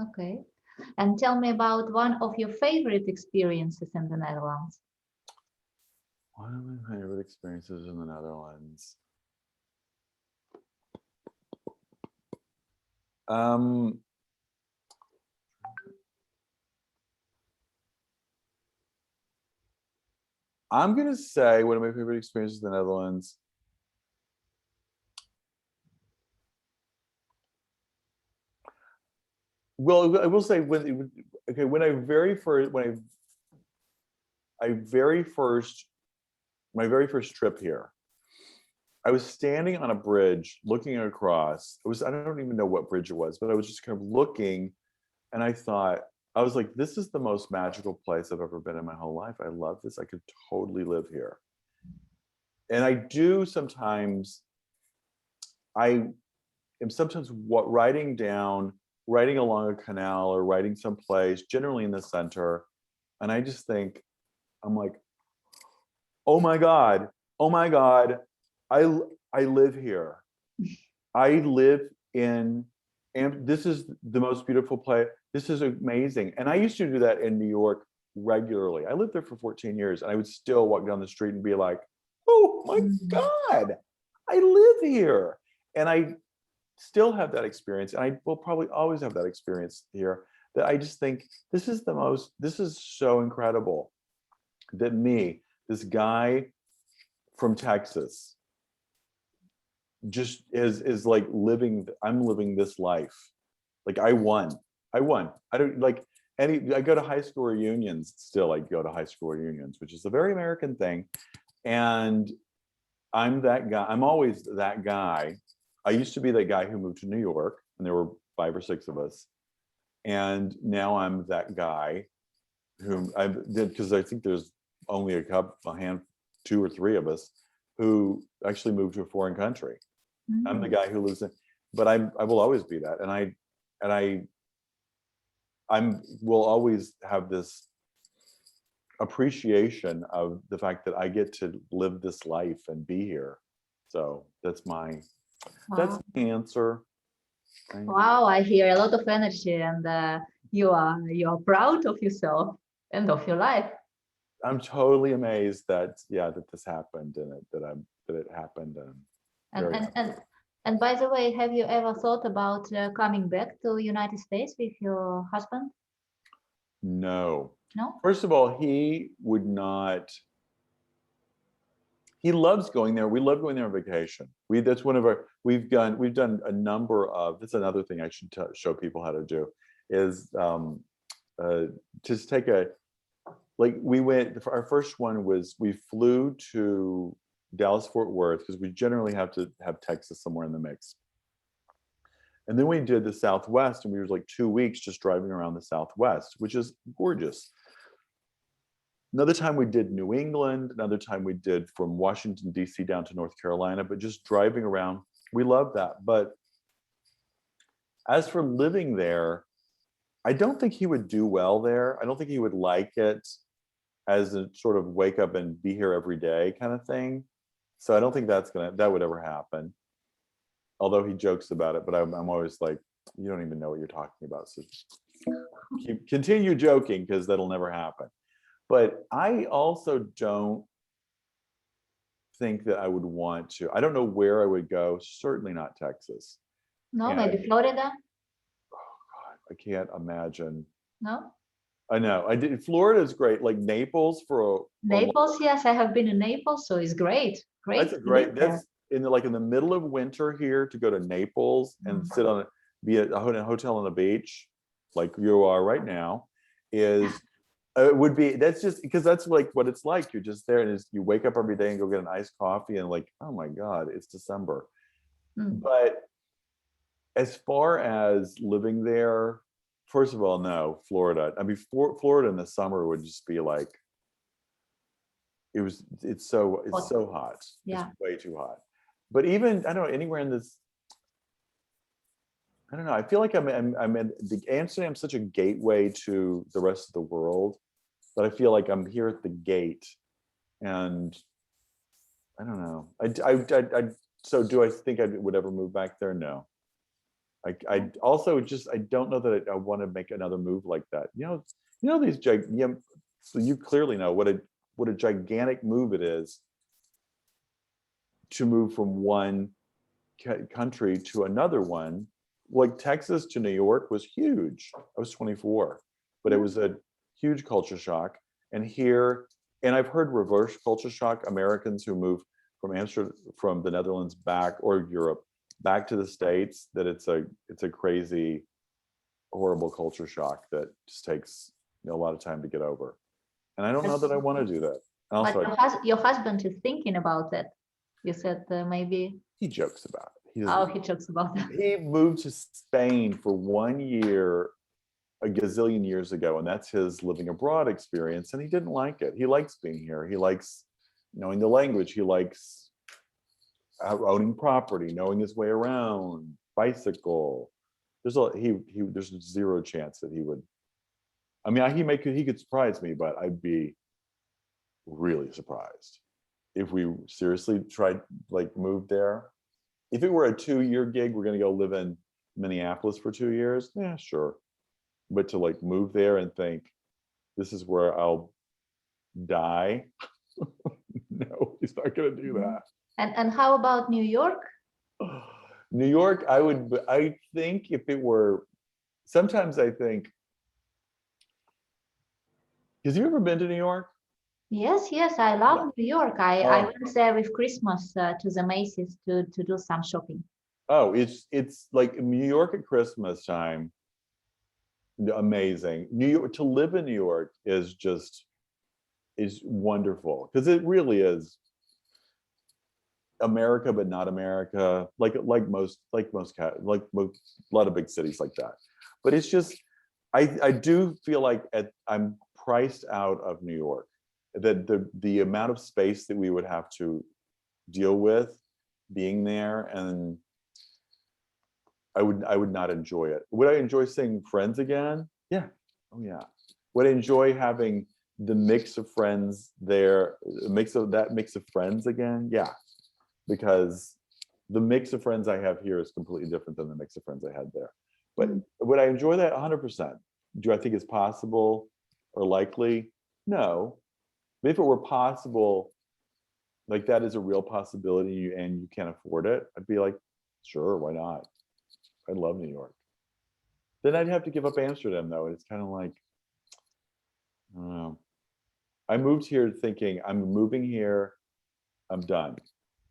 Okay. And tell me about one of your favorite experiences in the Netherlands. One of my favorite experiences in the Netherlands. Um, I'm gonna say one of my favorite experiences in the Netherlands. Well, I will say when I very first I very first my very first trip here, I was standing on a bridge looking across. I don't even know what bridge it was, but I was just kind of looking, and I was like, this is the most magical place I've ever been in my whole life. I love this. I could totally live here. And I do sometimes, I am sometimes riding along a canal or riding someplace, generally in the center. And I just think, I'm like, oh my God, oh my God, I live here. I live in, and this is the most beautiful place. This is amazing. And I used to do that in New York regularly. I lived there for 14 years, and I would still walk down the street and be like, oh my Mm. God, I live here. And I still have that experience, and I will probably always have that experience here, that I just think this is so incredible that this guy from Texas, just is like I'm living this life. Like I won. I don't like I go to high school reunions still. I go to high school reunions, which is a very American thing. And I'm that guy. I'm always that guy. I used to be that guy who moved to New York, and there were 5 or 6 of us. And now I'm that guy whom I did, because I think there's only a hand, 2 or 3 of us who actually moved to a foreign country. I'm the Mm. guy who lives in, but I will always be that. And I will always have this appreciation of the fact that I get to live this life and be here. So that's Wow. my answer. Wow, I hear a lot of energy, and you are proud of yourself and of your life. I'm totally amazed that that this happened, and that it happened, and And very and happy. and and by the way, have you ever thought about coming back to United States with your husband? No. No? First of all, he loves going there. We love going there on vacation. That's one of our, we've done a number of, that's another thing I should show people how to do, is uh, just take our first one was, we flew to Dallas Fort Worth, because we generally have to have Texas somewhere in the mix. And then we did the Southwest, and we were like 2 weeks just driving around the Southwest, which is gorgeous. Another time we did New England, another time we did from Washington, D.C. down to North Carolina, but just driving around, we love that. But as for living there, I don't think he would do well there. I don't think he would like it as a sort of wake up and be here every day kind of thing. So I don't think that would ever happen. Although he jokes about it, but I'm always like, you don't even know what you're talking about. So continue joking, because that'll never happen. But I also don't think that I would want to. I don't know where I would go. Certainly not Texas. No, And maybe Florida? I can't imagine. No? I know. I did. Florida is great. Like Naples Naples, yes, I have been in Naples, so it's great. that's Great a to live great. there. That's in the middle of winter here, to go to Naples and Mm. be at a hotel on the beach, like you are right now, is it would be, that's just because that's like what it's like. You're just there, and you wake up every day and go get an iced coffee, and like, oh my God, it's December. Mm. But as far as living there, first of all, no, Florida. I mean, Florida in the summer would just be like, it's Hot. so hot. It's Yeah. way too hot. But even, I don't know, anywhere in this, I don't know. I feel like I'm in Amsterdam's such a gateway to the rest of the world, that I feel like I'm here at the gate, and I don't know. So do I think I would ever move back there? No, I also just, I don't know that I want to make another move like that. These so you clearly know what a gigantic move it is to move from one country to another one. Like Texas to New York was huge. I was 24, but it was a huge culture shock. And I've heard reverse culture shock, Americans who move from Amsterdam, from the Netherlands back, or Europe back to the States, that it's a crazy, horrible culture shock that just takes a lot of time to get over. And I don't know that I want to do that. And But also, your husband is thinking about it. You said maybe. he jokes about it. He jokes about that. He moved to Spain for 1 year a gazillion years ago, and that's his living abroad experience, and he didn't like it. He likes being here. He likes knowing the language. He likes owning property, knowing his way around, bicycle. There's zero chance that he would. I mean, he could surprise me, but I'd be really surprised if we seriously tried, like, moved there. If it were a 2-year gig, we're going to go live in Minneapolis for 2 years. Yeah, sure. But to like move there and think this is where I'll die. No, he's not going to do that. And how about New York? New York, I think if it were, sometimes I think, have you ever been to New York? Yes, I love New York. I went there with Christmas to the Macy's to do some shopping. Oh, it's like New York at Christmas time. Amazing. New York, to live in New York is wonderful, because it really is America, but not America. Like a lot of big cities like that. But it's just, I do feel like I'm priced out of New York. That the amount of space that we would have to deal with being there, and I would not enjoy it. Would I enjoy seeing friends again? Yeah. Oh yeah. Would I enjoy having the mix of friends there, mix of friends again? Yeah. Because the mix of friends I have here is completely different than the mix of friends I had there. But would I enjoy that? 100%. Do I think it's possible or likely? No. But if it were possible, like that is a real possibility, and you can't afford it, I'd be like, sure, why not? I love New York. Then I'd have to give up Amsterdam, though. It's kind of like, I don't know. I moved here thinking, I'm moving here, I'm done.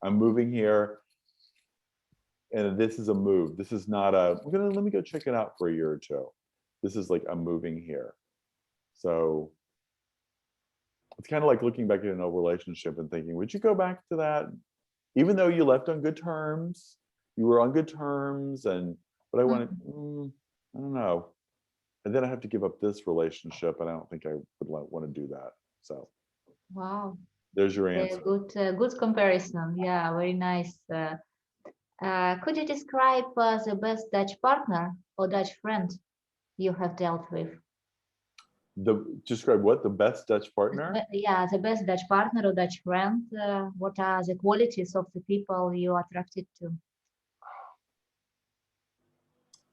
I'm moving here, and this is a move. This is not let me go check it out for a year or two. This is like, I'm moving here. So it's kind of like looking back at an old relationship and thinking, would you go back to that? Even though you left on good terms, you were on good terms, but I wanted, I don't know. And then I have to give up this relationship, and I don't think I would want to do that. So, wow, there's your answer. Good comparison. Yeah, very nice. Could you describe the best Dutch partner or Dutch friend you have dealt with? Describe what? The best Dutch partner? Yeah, the best Dutch partner or Dutch friend. What are the qualities of the people you are attracted to?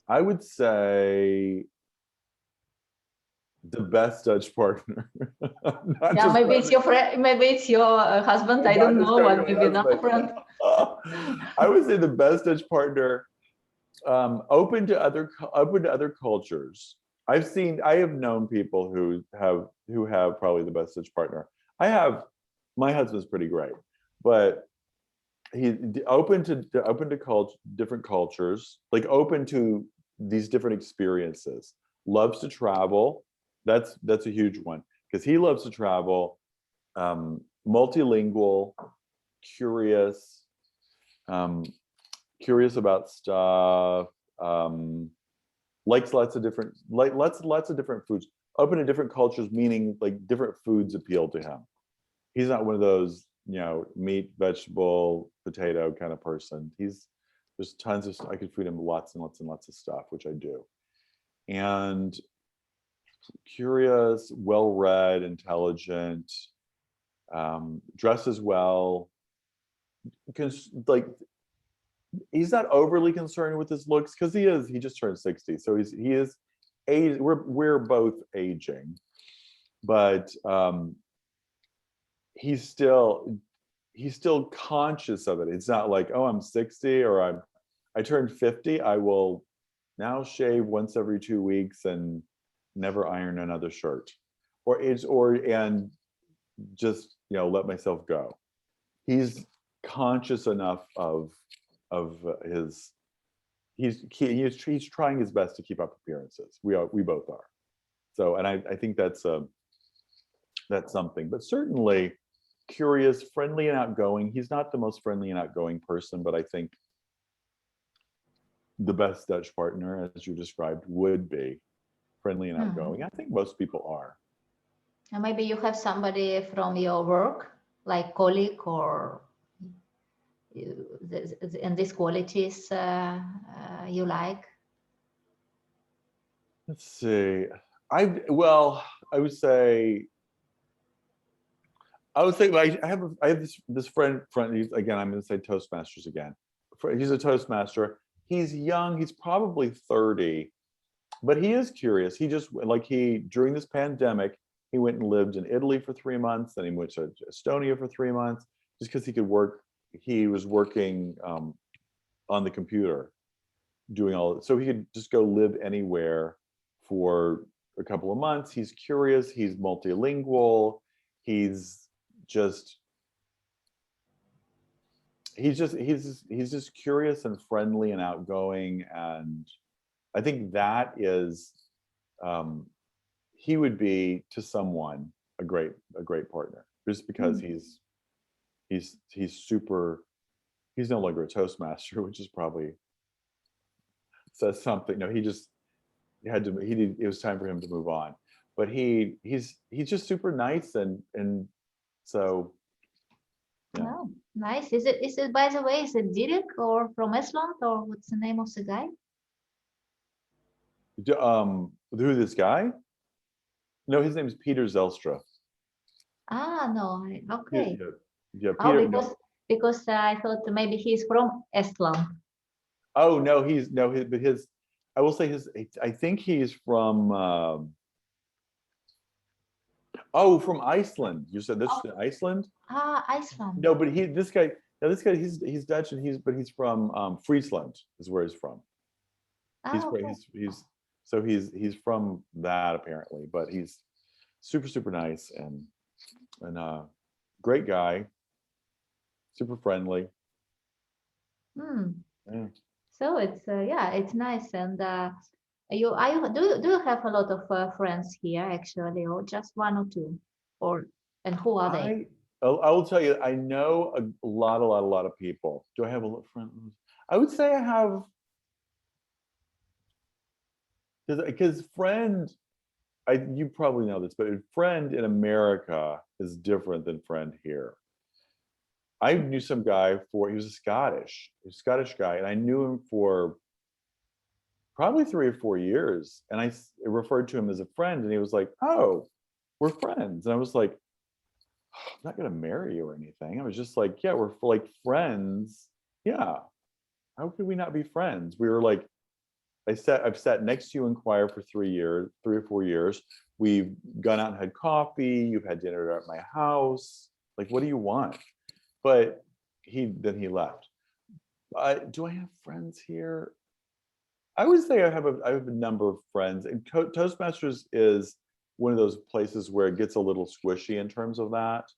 I would say the best Dutch partner. Yeah, maybe it's your friend, maybe it's your husband. I don't know, but maybe not a friend. I would say the best Dutch partner, open to other cultures. I have known people who have probably the best Dutch partner. My husband's pretty great, but he open to different cultures, like open to these different experiences. Loves to travel. That's a huge one, because he loves to travel. Multilingual, curious, curious about stuff. Likes lots of different foods. Open to different cultures, meaning like different foods appeal to him. He's not one of those, meat, vegetable, potato kind of person. There's tons of, I could feed him lots and lots and lots of stuff, which I do. And curious, well-read, intelligent, dresses well, because like he's not overly concerned with his looks because he just turned 60, so he is age, we're both aging, but he's still conscious of it. It's not like, oh, I'm 60 or I turned 50, I will now shave once every 2 weeks and never iron another shirt, and just, let myself go. He's conscious enough of his he's trying his best to keep up appearances. We both are. So, and I think that's something. But certainly curious, friendly, and outgoing. He's not the most friendly and outgoing person, but I think the best Dutch partner, as you described, would be friendly and outgoing. I think most people are. And maybe you have somebody from your work, like colleague, or and these qualities you like. Let's see. I would say I have this friend. Again, I'm going to say Toastmasters again. He's a Toastmaster. He's young. He's probably 30, but he is curious. He just during this pandemic, he went and lived in Italy for 3 months. Then he went to Estonia for 3 months, just because he could work. He was working on the computer, doing all. So he could just go live anywhere for a couple of months. He's curious. He's multilingual. He's just curious and friendly and outgoing, and I think that is he would be to someone a great partner, just because he's super. He's no longer a Toastmaster, which is probably says something. No, he just had to. It was time for him to move on, but he's just super nice, and so. Yeah. Oh, nice. Is it, by the way, is it Dirk or from Iceland, or what's the name of the guy? Who, this guy? No, his name is Peter Zelstra. Ah, no. Okay. Yeah, Oh, Peter. because I thought maybe he's from Estland. Oh no, but his. I will say his. I think he's from. From Iceland. You said this is Iceland? Ah, Iceland. No, but this guy. No, this guy. He's Dutch, and he's from Friesland. Is where he's from. Okay. He's from that apparently, but he's super nice and great guy, super friendly. Yeah. So it's nice. And do you have a lot of friends here actually, or just one or two, and who are they? I will tell you, I know a lot of people. Do I have a lot of friends? I would say I have, because friend, you probably know this, but friend in America is different than friend here. I knew some guy he was a Scottish guy, and I knew him for probably 3 or 4 years. And I referred to him as a friend, and he was like, "Oh, we're friends." And I was like, "I'm not going to marry you or anything." I was just like, "Yeah, we're like friends. Yeah. How could we not be friends?" We were like, I've sat next to you in choir for 3 or 4 years. We've gone out and had coffee. You've had dinner at my house. Like, what do you want? But then he left. Do I have friends here? I would say I have a number of friends, and Toastmasters is one of those places where it gets a little squishy in terms of that.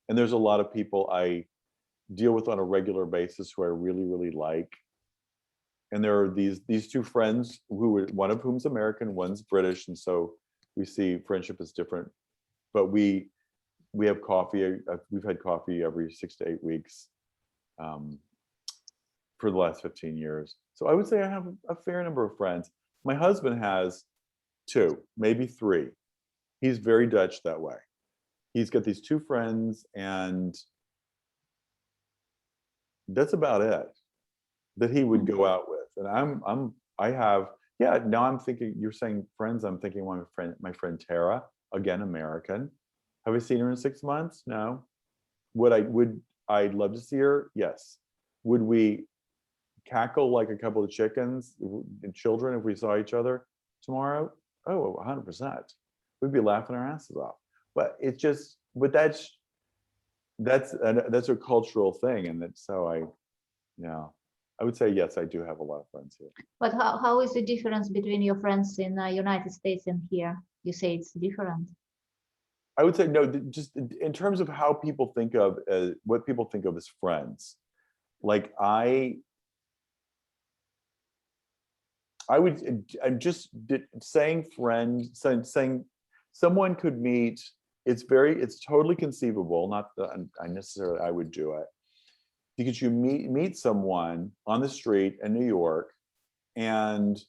And there's a lot of people I deal with on a regular basis who I really like. And there are these two friends one of whom's American, one's British, and so we see friendship as different. But we have coffee. We've had coffee every 6 to 8 weeks for the last 15 years. So I would say I have a fair number of friends. My husband has 2, maybe 3. He's very Dutch that way. He's got these 2 friends, and that's about it that he would go out with. And now I'm thinking, you're saying friends, I'm thinking my friend Tara, again, American. Have I seen her in 6 months? No. Would I love to see her? Yes. Would we cackle like a couple of chickens and children if we saw each other tomorrow? Oh, 100%. We'd be laughing our asses off. But it's just, but that's a cultural thing, and that's so yeah, I would say yes, I do have a lot of friends here. But how is the difference between your friends in the United States and here? You say it's different. I would say no, just in terms of how people think of what people think of as friends. Like I'm just saying friend, saying someone could meet. It's totally conceivable. Not that I necessarily I would do it, because you meet someone on the street in New York and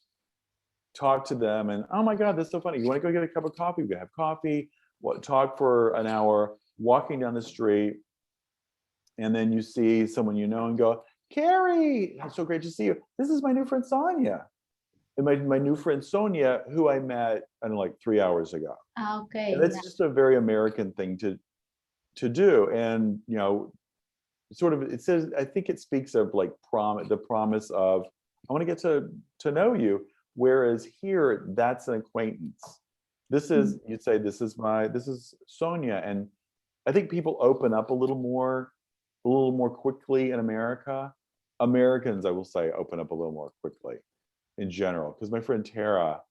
talk to them, and oh my God, that's so funny. You want to go get a cup of coffee? We can have coffee. Talk for an hour, walking down the street, and then you see someone you know and go, Carrie, it's so great to see you. This is my new friend Sonia. And my new friend Sonia, who I met, I don't know, like 3 hours ago. Okay. And that's just a very American thing to do. And you know, sort of, it says, I think it speaks of like the promise of, I want to get to know you. Whereas here, that's an acquaintance. This is, you'd say, this is Sonia. And I think people open up a little more quickly in America. Americans, I will say, open up a little more quickly in general. Because my friend Tara,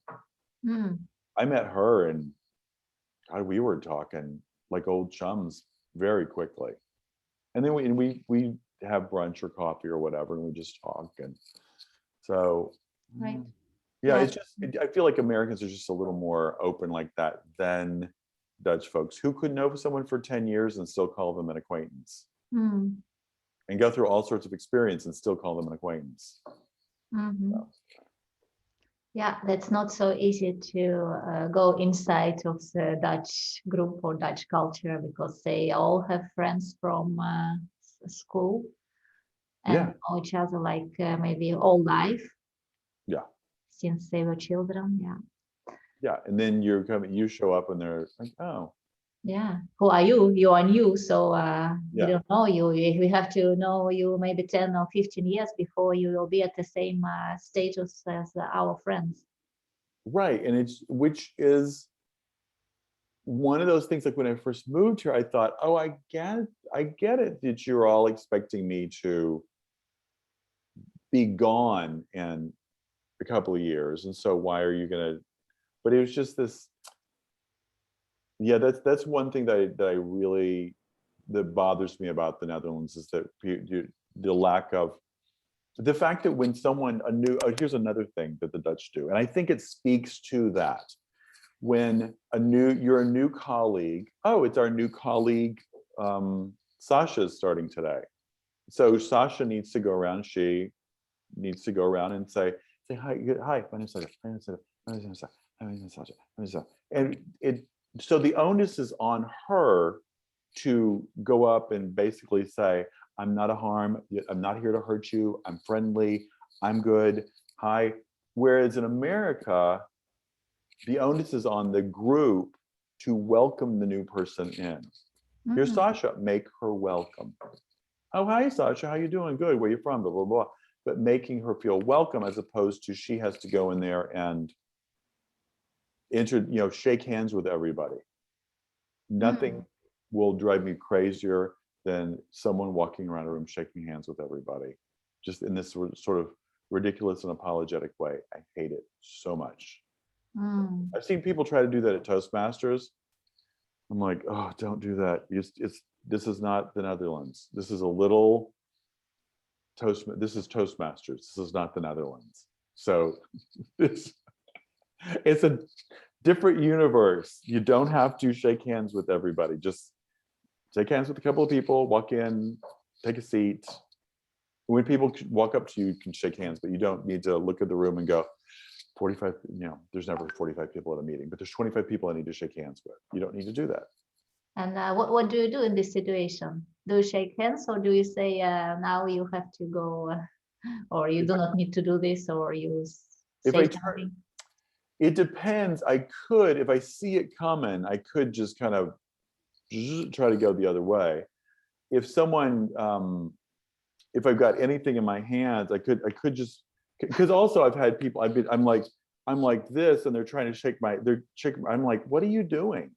I met her and God, we were talking like old chums very quickly. And then we have brunch or coffee or whatever, and we just talk. And so, Right. yeah, it's just, I feel like Americans are just a little more open like that than Dutch folks, who could know someone for 10 years and still call them an acquaintance, and go through all sorts of experience and still call them an acquaintance. So. Yeah, that's not so easy to go inside of the Dutch group or Dutch culture, because they all have friends from school and know each other like maybe all life. Yeah. Since they were children. Yeah. Yeah, and then you show up and they're like, oh. Yeah, who are you? You are new, so we Yeah. don't know you. We have to know you maybe 10 or 15 years before you will be at the same status as our friends. Right, and which is one of those things. Like when I first moved here, I thought, oh, I get it that you're all expecting me to be gone in a couple of years, and so why are you gonna? But it was just this. Yeah, that's one thing that I really, that bothers me about the Netherlands, is that the lack of the fact that when someone here's another thing that the Dutch do, and I think it speaks to that. When you're a new colleague, oh, it's our new colleague, Sasha's starting today. So Sasha needs to go around, and say hi, my name's Sasha, my name's Sasha, my name's Sasha. And so the onus is on her to go up and basically say, I'm not a harm, I'm not here to hurt you, I'm friendly, I'm good, hi. Whereas in America, the onus is on the group to welcome the new person in. Here's Sasha, make her welcome. Oh, hi, Sasha, how you doing? Good, where you from? Blah, blah, blah. But making her feel welcome, as opposed to she has to go in there and shake hands with everybody. Nothing will drive me crazier than someone walking around a room shaking hands with everybody, just in this sort of ridiculous and apologetic way. I hate it so much. I've seen people try to do that at Toastmasters. I'm like, oh, don't do that. This is not the Netherlands. This is a little this is Toastmasters. This is not the Netherlands. So it's a different universe. You don't have to shake hands with everybody. Just shake hands with a couple of people, walk in, take a seat. When people walk up to you, you can shake hands, but you don't need to look at the room and go, 45, there's never 45 people at a meeting, but there's 25 people I need to shake hands with. You don't need to do that. And what do you do in this situation? Do you shake hands, or do you say, now you have to go, or you do not need to do this, or you say something? It depends. I could, if I see it coming, I could just kind of try to go the other way. If someone, if I've got anything in my hands, I could just, because also I've had people, I'm like this, and they're trying to I'm like, what are you doing?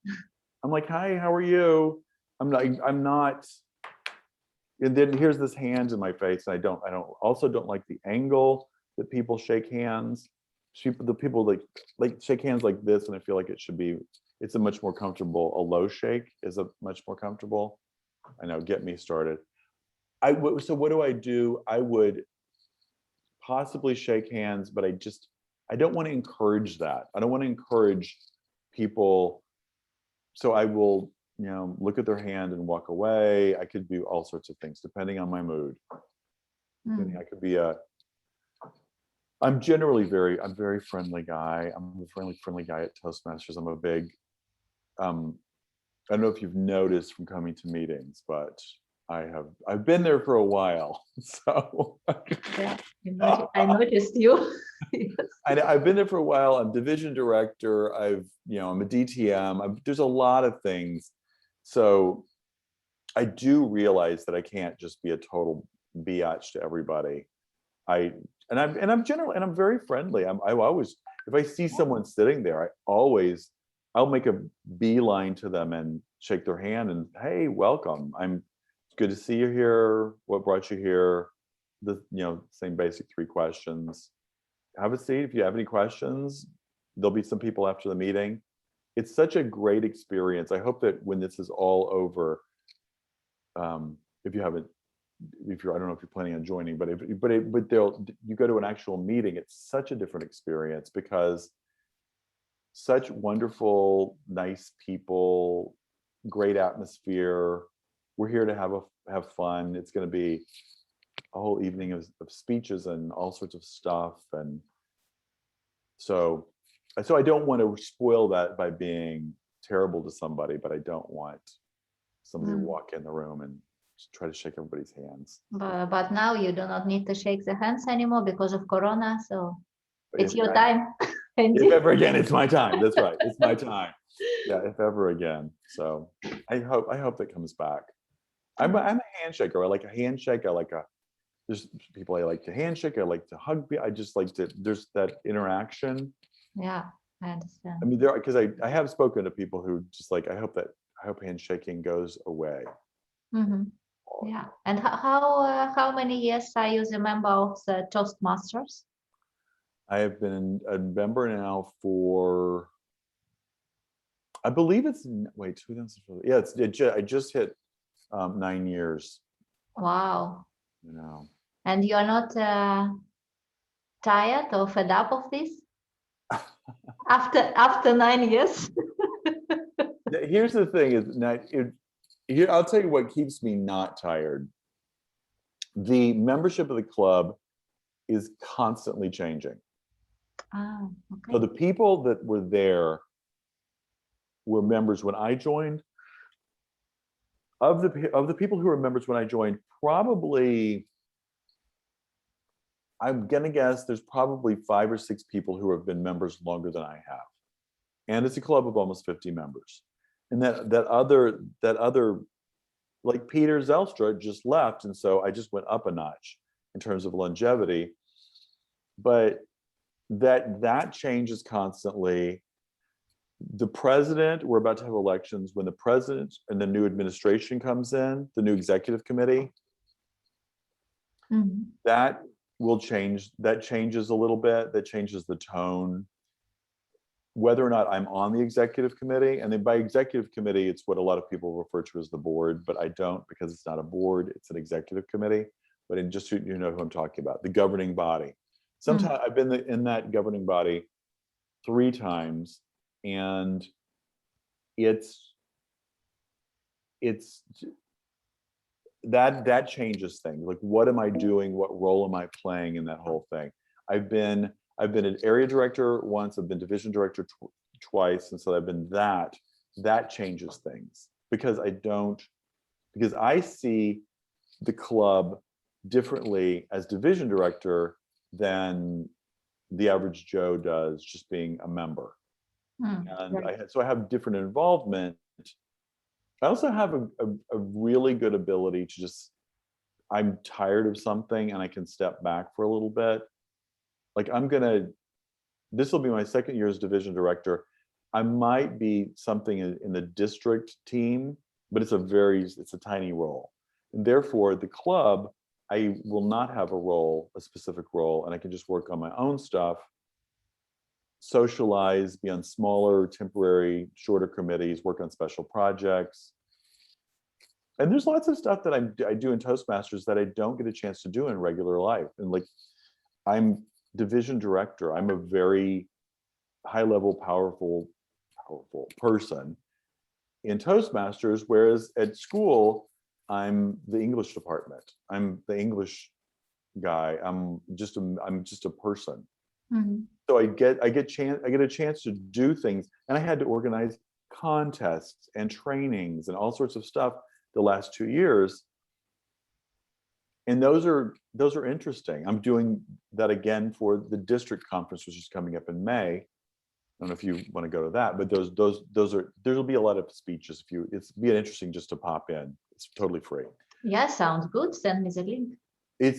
I'm like, hi, how are you? I'm not, and then here's this hand in my face, and I don't like the angle that people shake hands. The people like shake hands like this, and I feel like it's a much more comfortable, a low shake is a much more comfortable. I know, get me started. So what do I do? I would possibly shake hands, but I don't want to encourage that. I don't want to encourage people. So I will, look at their hand and walk away. I could do all sorts of things depending on my mood. I could be I'm a very friendly guy. I'm a friendly guy at Toastmasters. I'm a big, I don't know if you've noticed from coming to meetings, but I've been there for a while. So Yeah, I noticed you. Yes. I've been there for a while. I'm division director. I'm a DTM. There's a lot of things. So I do realize that I can't just be a total biatch to everybody. I'm very friendly. I always, if I see someone sitting there, I'll make a beeline to them and shake their hand and, hey, welcome. It's good to see you here. What brought you here? Same basic 3 questions. Have a seat. If you have any questions, there'll be some people after the meeting. It's such a great experience. I hope that when this is all over, if you haven't, I don't know if you're planning on joining, but you go to an actual meeting, it's such a different experience because such wonderful, nice people, great atmosphere. We're here to have fun. It's going to be a whole evening of speeches and all sorts of stuff. And so I don't want to spoil that by being terrible to somebody, but I don't want somebody to walk in the room and just try to shake everybody's hands. But now you do not need to shake the hands anymore because of Corona. So it's your time. If ever again, it's my time. That's right. It's my time. Yeah, if ever again. So I hope that comes back. I'm a handshaker. I like a handshake. There's people I like to handshake. I like to hug. I just like there's that interaction. Yeah, I understand. I mean, because I have spoken to people who just like, I hope handshaking goes away. Mm-hmm. Yeah. And how many years are you a member of the Toastmasters? I have been a member now for, I believe it's, wait, 2004. Yeah, I just hit 9 years. Wow. And you are not tired or fed up of this after 9 years? Here's the thing: here, I'll tell you what keeps me not tired. The membership of the club is constantly changing. Oh, okay. So the people that were there were members when I joined. Of the people who were members when I joined, probably, I'm gonna guess there's probably 5 or 6 people who have been members longer than I have, and it's a club of almost 50 members. And that other, like Peter Zelstra just left, and so I just went up a notch in terms of longevity. But that changes constantly. The president, we're about to have elections. When the president and the new administration comes in, the new executive committee, that will change. That changes a little bit. That changes the tone. Whether or not I'm on the executive committee, and then by executive committee, it's what a lot of people refer to as the board, but I don't, because it's not a board, it's an executive committee. But just so you know who I'm talking about, the governing body. Sometimes I've been in that governing body 3 times, and it's that changes things. Like, what am I doing? What role am I playing in that whole thing? I've been an area director once. I've been division director twice, and so I've been that changes things because I see the club differently as division director than the average Joe does, just being a member. And right. So I have different involvement. I also have a really good ability to just I'm tired of something and I can step back for a little bit. Like this will be my second year as division director. I might be something in the district team, but it's a tiny role. And therefore the club, I will not have a specific role, and I can just work on my own stuff, socialize, be on smaller, temporary, shorter committees, work on special projects. And there's lots of stuff that I do in Toastmasters that I don't get a chance to do in regular life. And like, I'm division director. I'm a very high level, powerful person in Toastmasters, whereas at school, I'm the English department. I'm the English guy. I'm just a person. Mm-hmm. So I get a chance to do things, and I had to organize contests and trainings and all sorts of stuff the last 2 years. And those are interesting. I'm doing that again for the district conference, which is coming up in May. I don't know if you want to go to that, but there'll be a lot of speeches. It's be interesting just to pop in. It's totally free. Yeah, sounds good. Send me the link.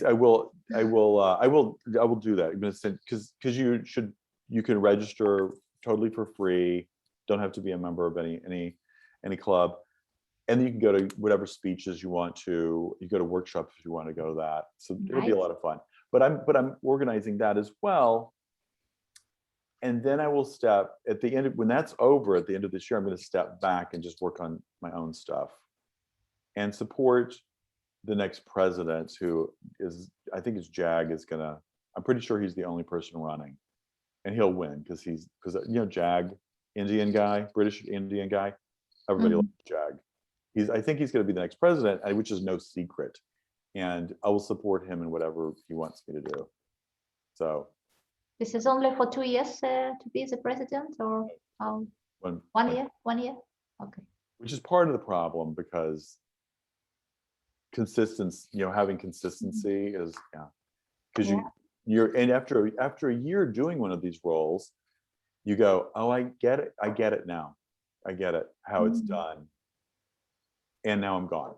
I will do that because you can register totally for free. Don't have to be a member of any club, and you can go to whatever speeches you want to. You go to workshops if you want to go to that. So it'll be a lot of fun. But I'm organizing that as well. And then I will step at the end when that's over at the end of this year. I'm going to step back and just work on my own stuff and support the next president, who is, I think it's Jag is gonna, I'm pretty sure he's the only person running, and he'll win because Jag, Indian guy, British Indian guy, everybody loves Jag. I think he's gonna be the next president, which is no secret, and I will support him in whatever he wants me to do. So this is only for 2 years to be the president, or how? 1 year? 1 year? Okay. Which is part of the problem, because having consistency is because you're and after a year doing one of these roles, you go, oh, I get it now, I get it how it's done, and now I'm gone.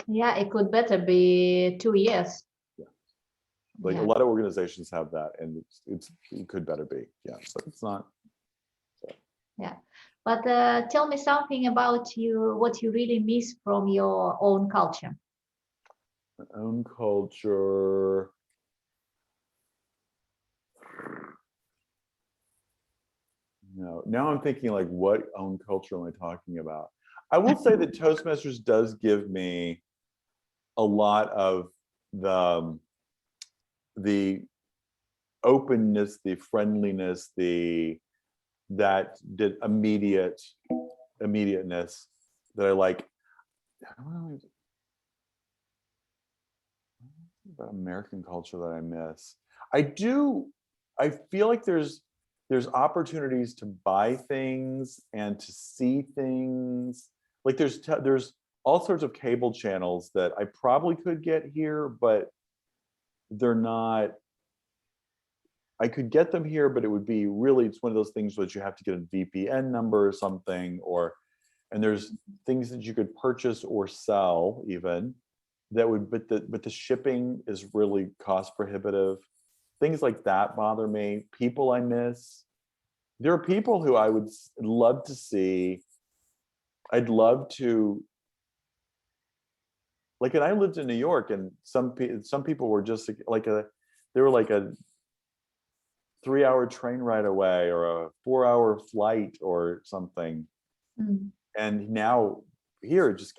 Yeah, it could better be 2 years. A lot of organizations have that, and it could better be, but it's not. So. Yeah, but tell me something about what you really miss from your own culture. My own culture. No, now I'm thinking like, what own culture am I talking about? I will say that Toastmasters does give me a lot of the openness, the friendliness, that immediateness that I like. I don't know about American culture that I miss. I feel like there's opportunities to buy things and to see things. Like there's all sorts of cable channels that I probably could get here, but they're not. I could get them here, but it would be it's one of those things that you have to get a VPN number or something, and there's things that you could purchase or sell even that would, but the shipping is really cost prohibitive. Things like that bother me. People I miss. There are people who I would love to see. I'd love to, like, and I lived in New York, and some people were just like they were like a 3-hour train ride away, or a 4-hour flight or something. And now here it just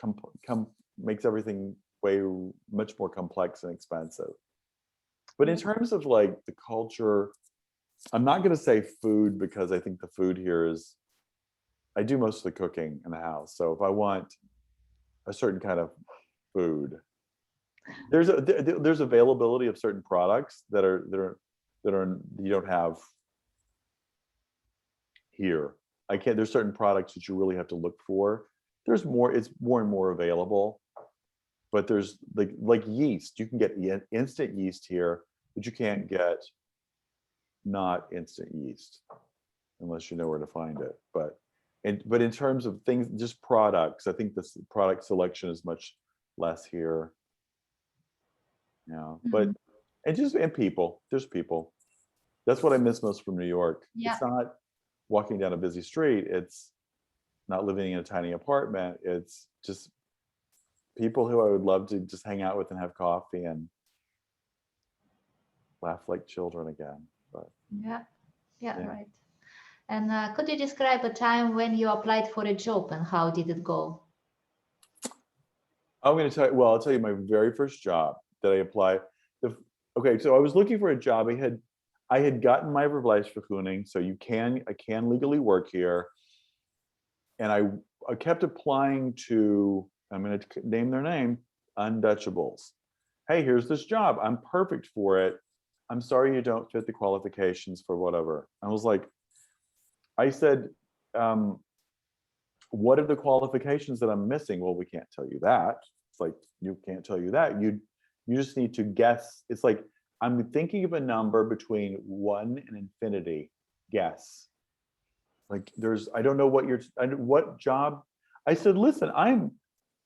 makes everything way much more complex and expensive. But in terms of like the culture, I'm not going to say food, because I think the food here I do most of the cooking in the house. So if I want a certain kind of food, there's availability of certain products that you don't have here. There's certain products that you really have to look for. It's more and more available, but there's like yeast. You can get instant yeast here, but you can't get not instant yeast unless you know where to find it. But in terms of things, just products, I think this product selection is much less here. Yeah, but and people. There's people. That's what I miss most from New York. Yeah. It's not walking down a busy street. It's not living in a tiny apartment. It's just people who I would love to just hang out with and have coffee and laugh like children again. But Yeah. Yeah. yeah. Right. And could you describe a time when you applied for a job and how did it go? I'm going to tell you. Well, I'll tell you my very first job that I applied. Okay, so I was looking for a job. I had gotten my Verblijfsvergunning, so I can legally work here, and I kept applying to. I'm going to name their name, Untouchables. Hey, here's this job. I'm perfect for it. I'm sorry you don't fit the qualifications for whatever. I said, what are the qualifications that I'm missing? Well, we can't tell you that. It's like, you can't tell you that. You just need to guess. It's like, I'm thinking of a number between 1 and infinity. Guess. Like I don't know what job. I said, listen, I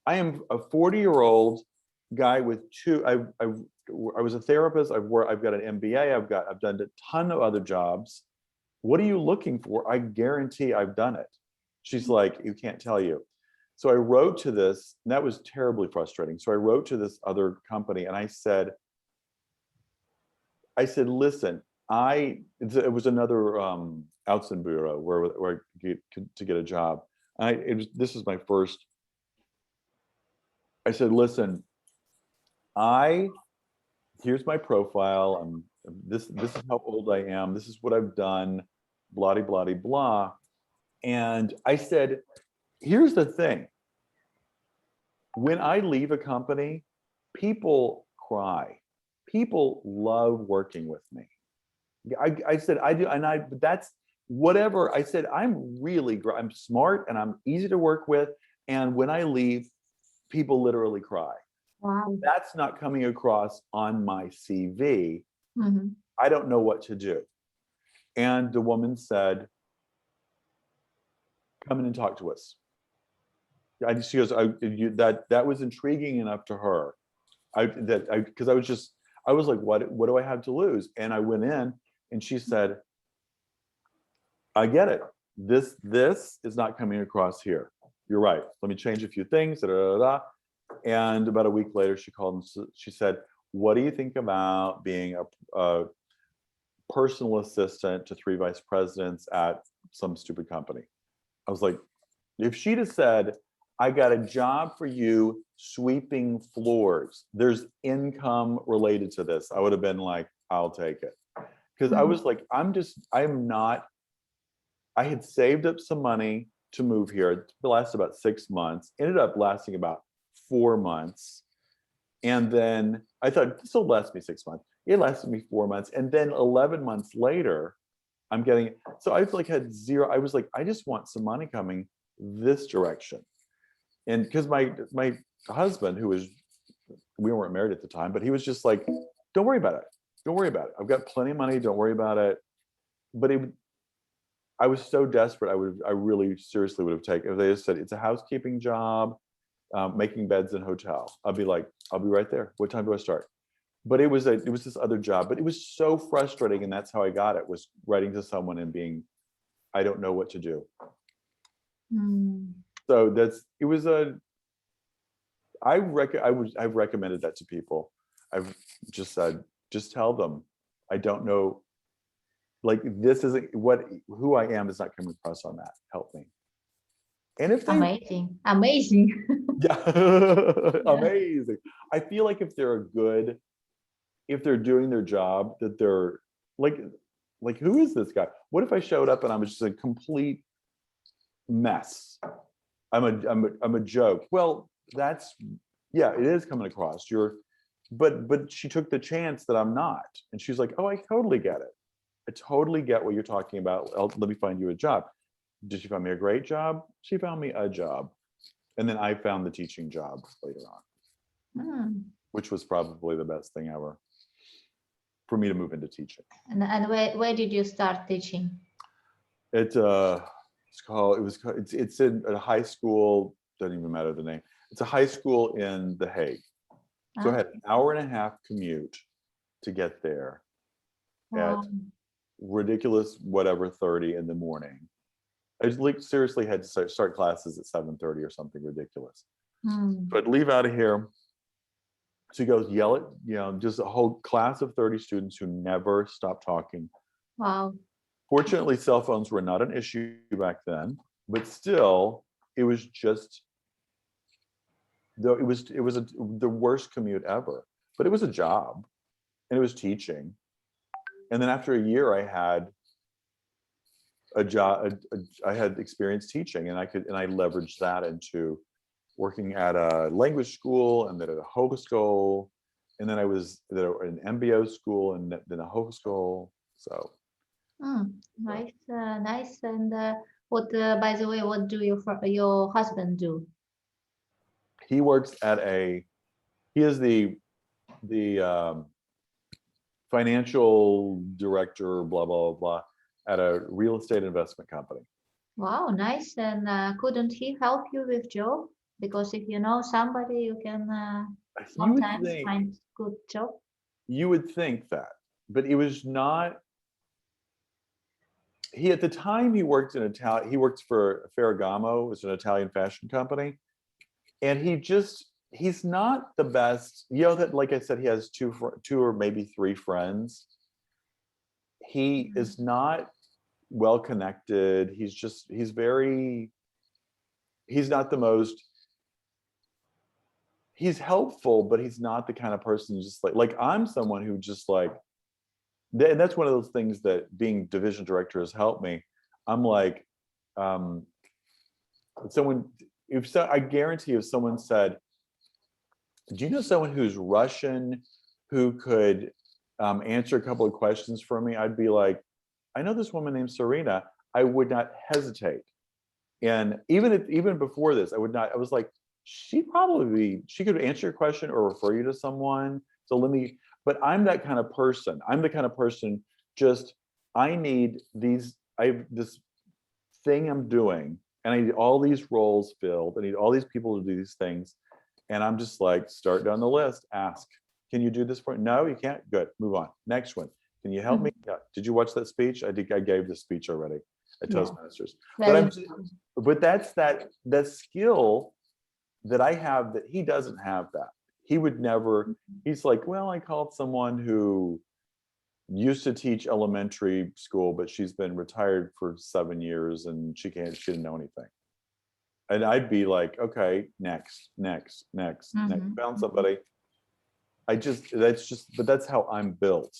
am a 40-year-old guy with I was a therapist. I've got an MBA. I've done a ton of other jobs. What are you looking for? I guarantee I've done it. She's like, you can't tell you. So I wrote to this, and that was terribly frustrating. So I wrote to this other company and I said, listen, it was another Außenbüro where I to get a job. This is my first. I said, listen, here's my profile. This is how old I am. This is what I've done, blah, blah, blah, blah. And I said, here's the thing. When I leave a company, people cry. People love working with me. I said, I do, but that's whatever. I said, I'm smart and I'm easy to work with. And when I leave, people literally cry. Wow. That's not coming across on my CV. Mm-hmm. I don't know what to do. And the woman said, come in and talk to us. She goes, that was intriguing enough to her. Because I was like, what do I have to lose? And I went in and she said, I get it. This is not coming across here. You're right. Let me change a few things. Da, da, da, da. And about a week later, she called and she said, what do you think about being a personal assistant to 3 vice presidents at some stupid company? I was like, if she'd have said, I got a job for you sweeping floors, there's income related to this, I would have been like, I'll take it. Because I was like, I had saved up some money to move here. It lasted about 6 months, ended up lasting about 4 months. And then I thought, this will last me 6 months. It lasted me 4 months. And then 11 months later, so I had zero. I was like, I just want some money coming this direction. And because my husband, we weren't married at the time, but he was just like, don't worry about it. Don't worry about it. I've got plenty of money. Don't worry about it. But I was so desperate. I really seriously would have taken, if they just said, it's a housekeeping job, making beds in hotel. I'll be like, I'll be right there. What time do I start? But it was this other job, but it was so frustrating. And that's how I got it, was writing to someone and being, I don't know what to do. So I've recommended that to people. I've just said, just tell them, I don't know. Like, this isn't who I am is not coming across on that. Help me. And if they amazing. Yeah. Amazing. I feel like if they're doing their job, that they're like, who is this guy? What if I showed up and I was just a complete mess? I'm a joke. Well, it is coming across. But she took the chance that I'm not. And she's like, oh, I totally get it. I totally get what you're talking about. Let me find you a job. Did she find me a great job? She found me a job. And then I found the teaching job later on, which was probably the best thing ever for me to move into teaching. And where did you start teaching? It's in a high school, doesn't even matter the name. It's a high school in The Hague. So I Ah, had an hour and a half commute to get there at wow. ridiculous whatever 30 in the morning. I just like seriously had to start classes at 7:30 or something ridiculous. Hmm. So I'd leave out of here to go yell at, just a whole class of 30 students who never stopped talking. Wow. Fortunately, cell phones were not an issue back then, but still, it was just, though the worst commute ever. But it was a job, and it was teaching. And then after a year, I had a job. I had experience teaching, and I leveraged that into working at a language school, and then at a hogeschool, and then I was at an MBO school, and then a hogeschool. So Hmm. Nice, nice. And what, by the way, what do your husband do? he works at he is the financial director, blah blah blah, at a real estate investment company. Wow, nice. And couldn't he help you with job? Because if you know somebody, you can You would sometimes think find good job. that, but it was not. He At the time he worked in Italian. He worked for Ferragamo, it's an Italian fashion company, and he's not the best. That, like I said, he has two or maybe three friends. He is not well connected. He's not the most, he's helpful, but he's not the kind of person just like I'm someone who just like, and that's one of those things that being division director has helped me. I'm like, um, someone, I guarantee if someone said, do you know someone who's Russian who could answer a couple of questions for me? I'd be like, I know this woman named Serena. I would not hesitate. And even before this, I would not. I was like, she could answer your question or refer you to someone. So let me. But I'm that kind of person. I'm the kind of person. Just I need these. I have this thing I'm doing, and I need all these roles filled. I need all these people to do these things, and I'm just like, start down the list. Ask, can you do this for me? No, you can't. Good. Move on. Next one. Can you help me? Yeah. Did you watch that speech? I think I gave the speech already at Yeah, Toastmasters. very. But that's that skill that I have that he doesn't have that. He would never, he's like, well, I called someone who used to teach elementary school, but she's been retired for 7 years and she didn't know anything. And I'd be like, okay, next. Found somebody. But that's how I'm built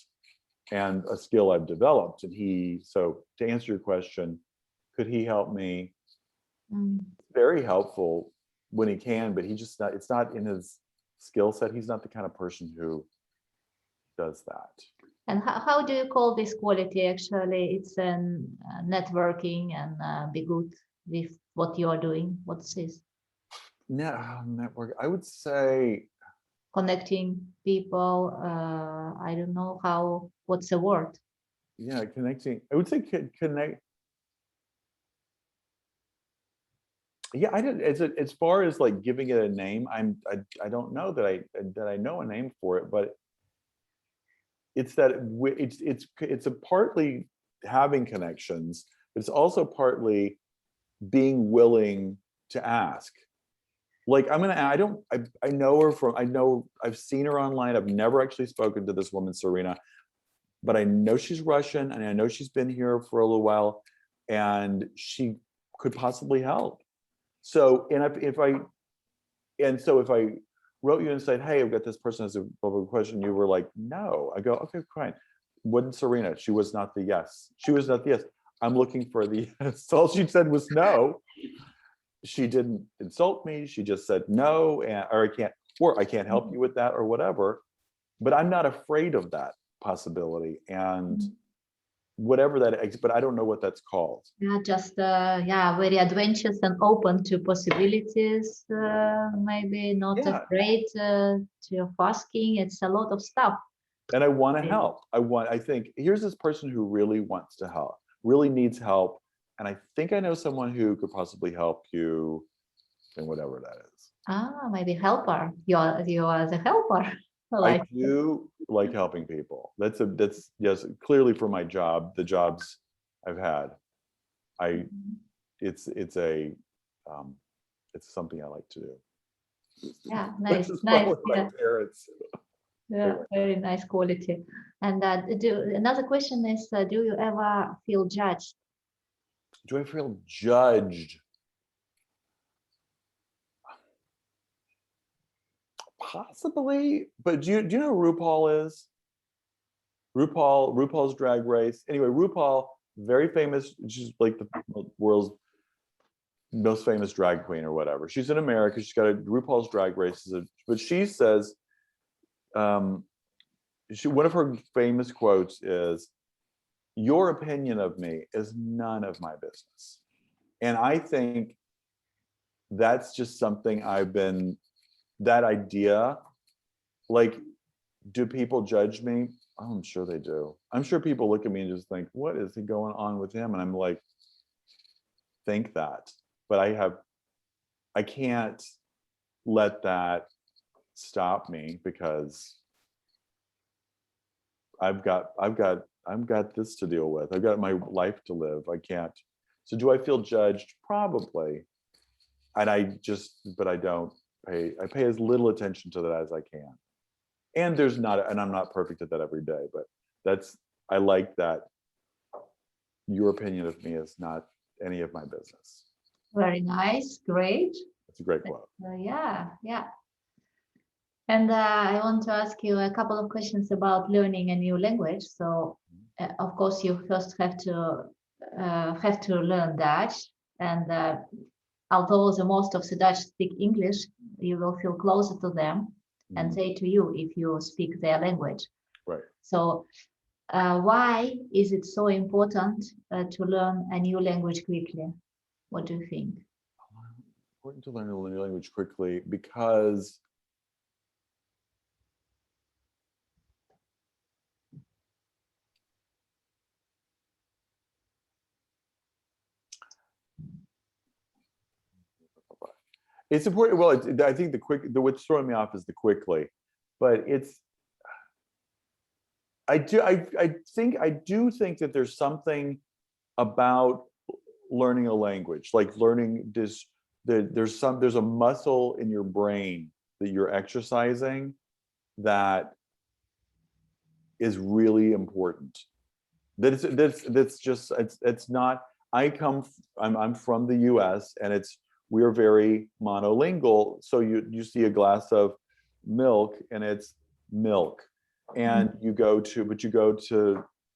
and a skill I've developed. And so to answer your question, could he help me? Very helpful when he can, but it's not in his skill set. He's not the kind of person who does that. And how do you call this quality? Actually, it's networking and be good with what you are doing. What's this? Network. I would say Connecting people. I don't know how. What's the word? yeah, connecting. I would say connect. Yeah, I didn't. As far as like giving it a name, I don't know that I know a name for it, but it's that it's a partly having connections. It's also partly being willing to ask. Like I know her I've seen her online. I've never actually spoken to this woman, Serena, but I know she's Russian and I know she's been here for a little while and she could possibly help. So, if I wrote you and said, hey, I've got this person has a question, you were like, no, I go, okay, fine. Wasn't Serena? She was not the yes. She was not the yes. I'm looking for the yes. All she said was no. She didn't insult me. She just said no, or I can't help you with that or whatever. But I'm not afraid of that possibility. And whatever that is, but I don't know what that's called. Yeah, just very adventurous and open to possibilities. Maybe not afraid to asking. It's a lot of stuff. And I want to help. I think here's this person who really wants to help, really needs help. And I think I know someone who could possibly help you in whatever that is. Ah, maybe helper. You are the helper. I Like, do like helping people. That's yes, clearly for my job, the jobs I've had, I it's a um, it's something I like to do. yeah, Which nice, is nice. probably my Yeah, parents. yeah, Anyway, very nice quality. And another question is, do you ever feel judged? do I feel judged? Possibly, but do you know who RuPaul is? RuPaul's Drag Race. Anyway, RuPaul, very famous. She's like the world's most famous drag queen or whatever. She's in America. She's got a RuPaul's Drag Race, but she says, um, one of her famous quotes is, "Your opinion of me is none of my business." And I think that's just something that idea, like, do people judge me? Oh, I'm sure they do. I'm sure people look at me and just think, what is going on with him? And I'm like, think that. But I can't let that stop me because I've got this to deal with. I've got my life to live. I can't. So do I feel judged? Probably. And but I don't I pay as little attention to that as I can. And I'm not perfect at that every day, but I like that your opinion of me is not any of my business. Very nice, great. It's a great quote. Yeah, yeah. And I want to ask you a couple of questions about learning a new language. So, of course, you first have to learn Dutch, and although the most of the Dutch speak English, you will feel closer to them and Mhm. they to you if you speak their language. Right. So, why is it so important to learn a new language quickly? What do you think? Important to learn a new language quickly because it's important. Well, I think what's throwing me off is the quickly, but I do think that there's something about learning a language, like learning this. There's a muscle in your brain that you're exercising that is really important. That's just it's not. I'm from the U.S. and we're very monolingual. So you see a glass of milk and it's milk, and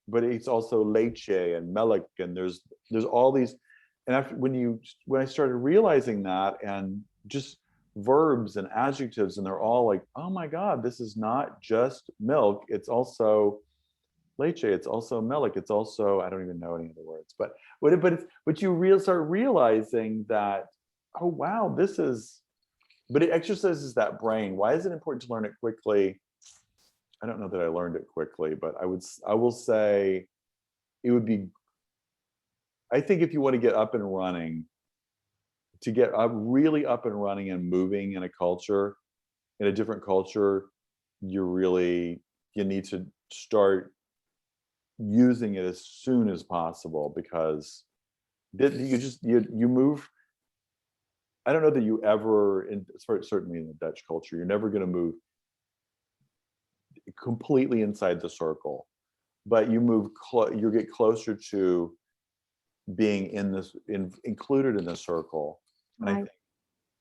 but it's also leche and melek, and there's all these. And when I started realizing that, and just verbs and adjectives, and they're all like, oh my God, this is not just milk, it's also leche, it's also melek, it's also, I don't even know any of the words, but you start realizing that, oh wow, but it exercises that brain. Why is it important to learn it quickly? I don't know that I learned it quickly, but I will say it would be, I think if you want to get up and running, to get up really up and running and moving in a different culture, you need to start using it as soon as possible, because you move. I don't know that you ever, certainly in the Dutch culture, you're never going to move completely inside the circle, but you get closer to being included in the circle. And I Right. think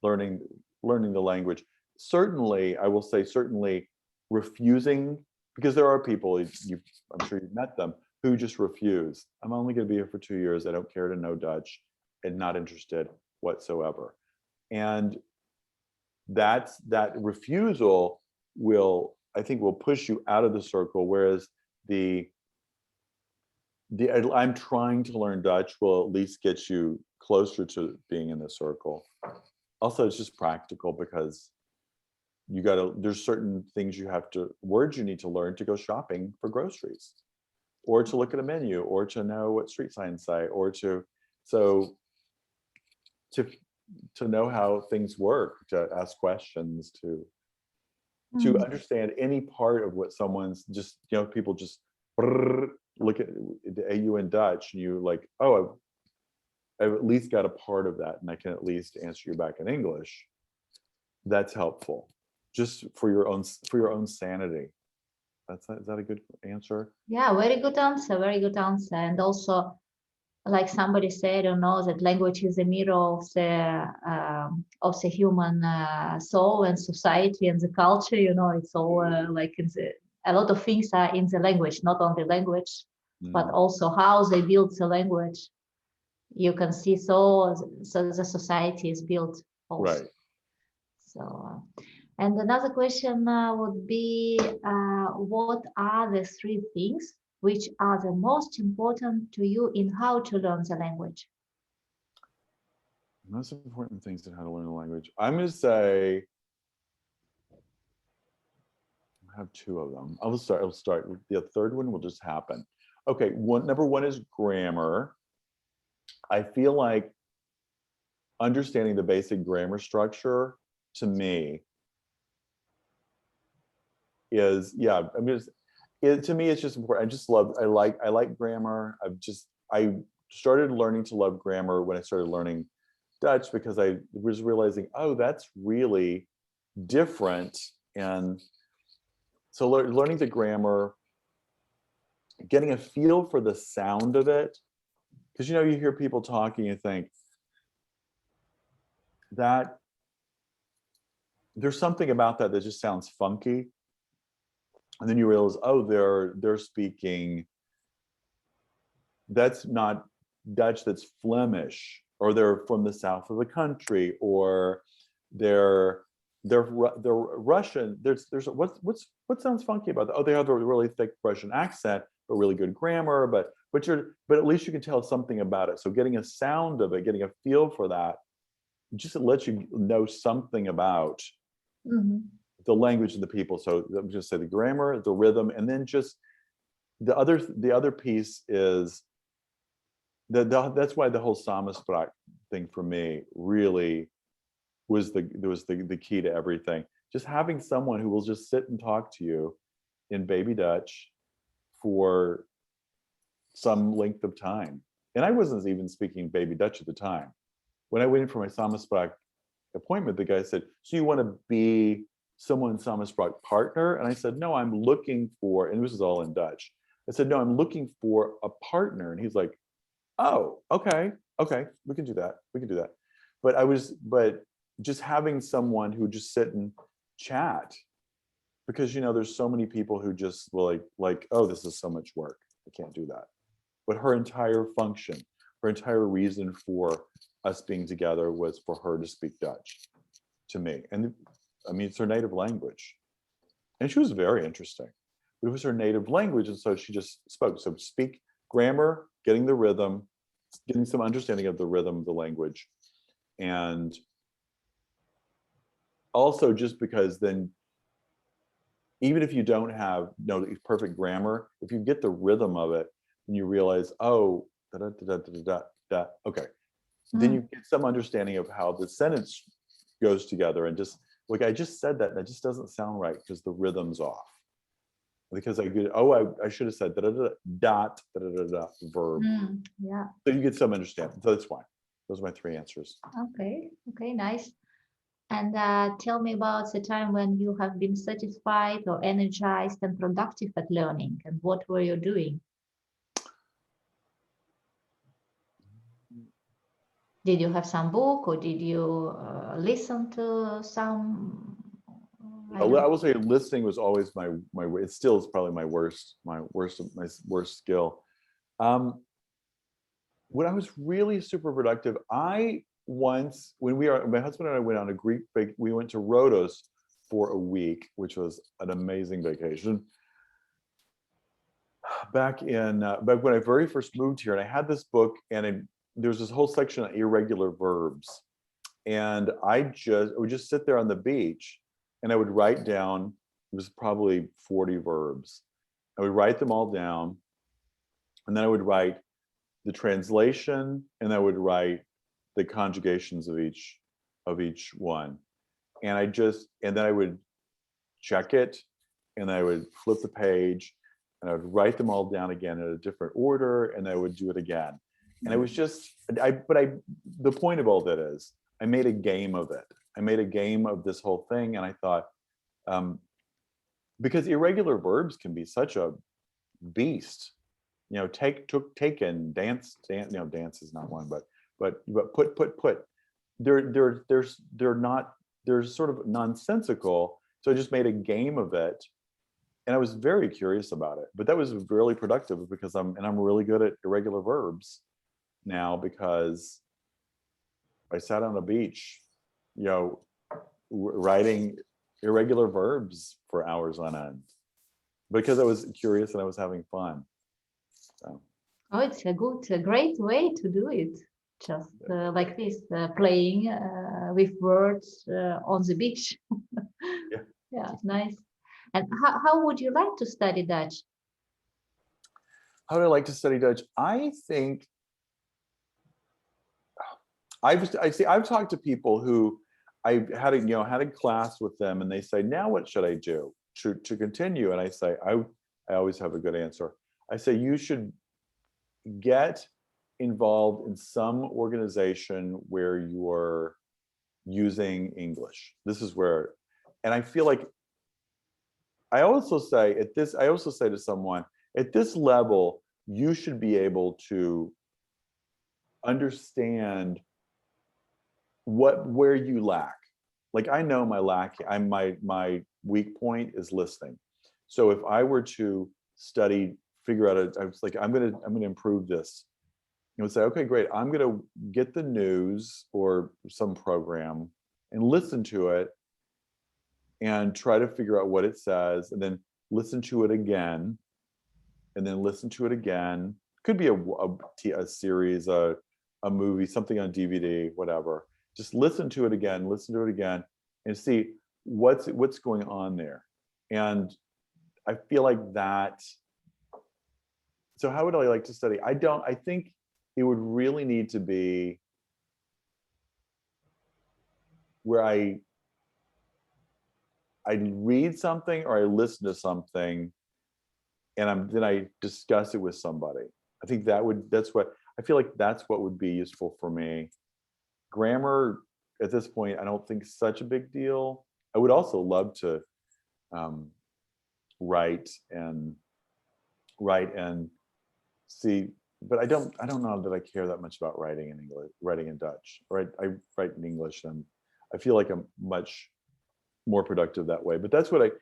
learning learning the language, certainly, I will say, certainly refusing, because there are people, I'm sure you've met them, who just refuse. I'm only going to be here for 2 years. I don't care to know Dutch and not interested whatsoever. And that refusal I think will push you out of the circle, whereas the I'm trying to learn Dutch will at least get you closer to being in the circle. Also, it's just practical, because there's certain words you need to learn to go shopping for groceries, or to look at a menu, or to know what street signs say, or so to to know how things work, to ask questions, to Mm. understand any part of what someone's just, people just look at the AU in Dutch and you like, oh, I've at least got a part of that and I can at least answer you back in English. That's helpful just for your own sanity. Is that a good answer? Yeah, very good answer, very good answer. And also, like somebody said, I don't know, that language is a mirror of the human soul and society and the culture. It's all like a lot of things are in the language, not only language, but also how they build the language. You can see so the society is built also. Right. So, and another question would be, what are the three things which are the most important to you in how to learn the language? Most important things in how to learn the language. I'm going to say, I have two of them. I'll start. The third one will just happen. Okay, number one is grammar. I feel like understanding the basic grammar structure to me is, to me it's just important. I like grammar. I started learning to love grammar when I started learning Dutch, because I was realizing, oh, that's really different. And so learning the grammar, getting a feel for the sound of it, because you hear people talking and think that there's something about that just sounds funky, and then you realize, oh, they're speaking, that's not Dutch, that's Flemish, or they're from the south of the country, or they're Russian. There's what sounds funky about that? Oh, they have a really thick Russian accent, but really good grammar, but at least you can tell something about it. So getting a sound of it, getting a feel for that, just lets you know something about the language and the people. So I'm just say the grammar, the rhythm, and then just the other piece is that's why the whole Samenspraak thing for me really was the key to everything. Just having someone who will just sit and talk to you in baby Dutch for some length of time. And I wasn't even speaking baby Dutch at the time. When I went in for my Samenspraak appointment, the guy said, so you want to be someone's Samenspraak partner? And I said, no, I'm looking for, and this is all in Dutch. I said, no, I'm looking for a partner. And he's like, oh, okay, we can do that. But just having someone who just sit and chat, because there's so many people who just will like, oh, this is so much work, I can't do that. But her entire function, her entire reason for us being together was for her to speak Dutch to me. And I mean, it's her native language. And she was very interesting. But it was her native language, and so she just spoke. So speak grammar, getting the rhythm, getting some understanding of the rhythm of the language. And also just because then, even if you don't have perfect grammar, if you get the rhythm of it, and you realize, oh, da da da da da da, okay, then you get some understanding of how the sentence goes together. And just like, I just said that, and that just doesn't sound right because the rhythm's off. Because I should have said da da da dot da da da da verb. Yeah. So you get some understanding. So that's fine. Those are my three answers. Okay, nice. And tell me about the time when you have been satisfied or energized and productive at learning, and what were you doing? Did you have some book, or did you listen to some? I will say listening was always my it still is probably my worst skill. When I was really super productive, when my husband and I went on a Greek we went to Rhodos for a week, which was an amazing vacation. Back when I very first moved here, and I had this book, and there was this whole section on irregular verbs, and I would just sit there on the beach, and I would write down, it was probably 40 verbs. I would write them all down, and then I would write the translation, and I would write the conjugations of each one. And then I would check it, and I would flip the page, and I would write them all down again in a different order, and I would do it again. And it was just, the point of all that is, I made a game of it. I made a game of this whole thing, and I thought, because irregular verbs can be such a beast. You know, taken, dance, you know, dance is not one, but put. They're sort of nonsensical. So I just made a game of it, and I was very curious about it. But that was really productive because I'm really good at irregular verbs now, because I sat on a beach, you know, writing irregular verbs for hours on end because I was curious and I was having fun. So. Oh, it's a great way to do it. Just like this, playing with words on the beach. Yeah. Yeah, nice. And how would you like to study Dutch? How would I like to study Dutch? I think I've talked to people who I had a class with them, and they say, now what should I do to continue? And I say, I always have a good answer. I say, you should get involved in some organization where you're using English. This is where, and I feel like I also say to someone, at this level, you should be able to understand where you lack. Like, I know my weak point is listening. So if I were to figure out I was like, I'm gonna improve this. You know, say, okay, great. I'm gonna get the news or some program and listen to it and try to figure out what it says, and then listen to it again, and then listen to it again. Could be a series, a movie, something on DVD, whatever. Just listen to it again, and see what's going on there. And I feel like that. So how would I like to study? I think it would really need to be where I read something or I listen to something, and then I discuss it with somebody. I think that's what I feel like that's what would be useful for me. Grammar at this point, I don't think such a big deal. I would also love to write and see, but I don't know that I care that much about writing in English, writing in Dutch. Right, I write in English, and I feel like I'm much more productive that way. But that's what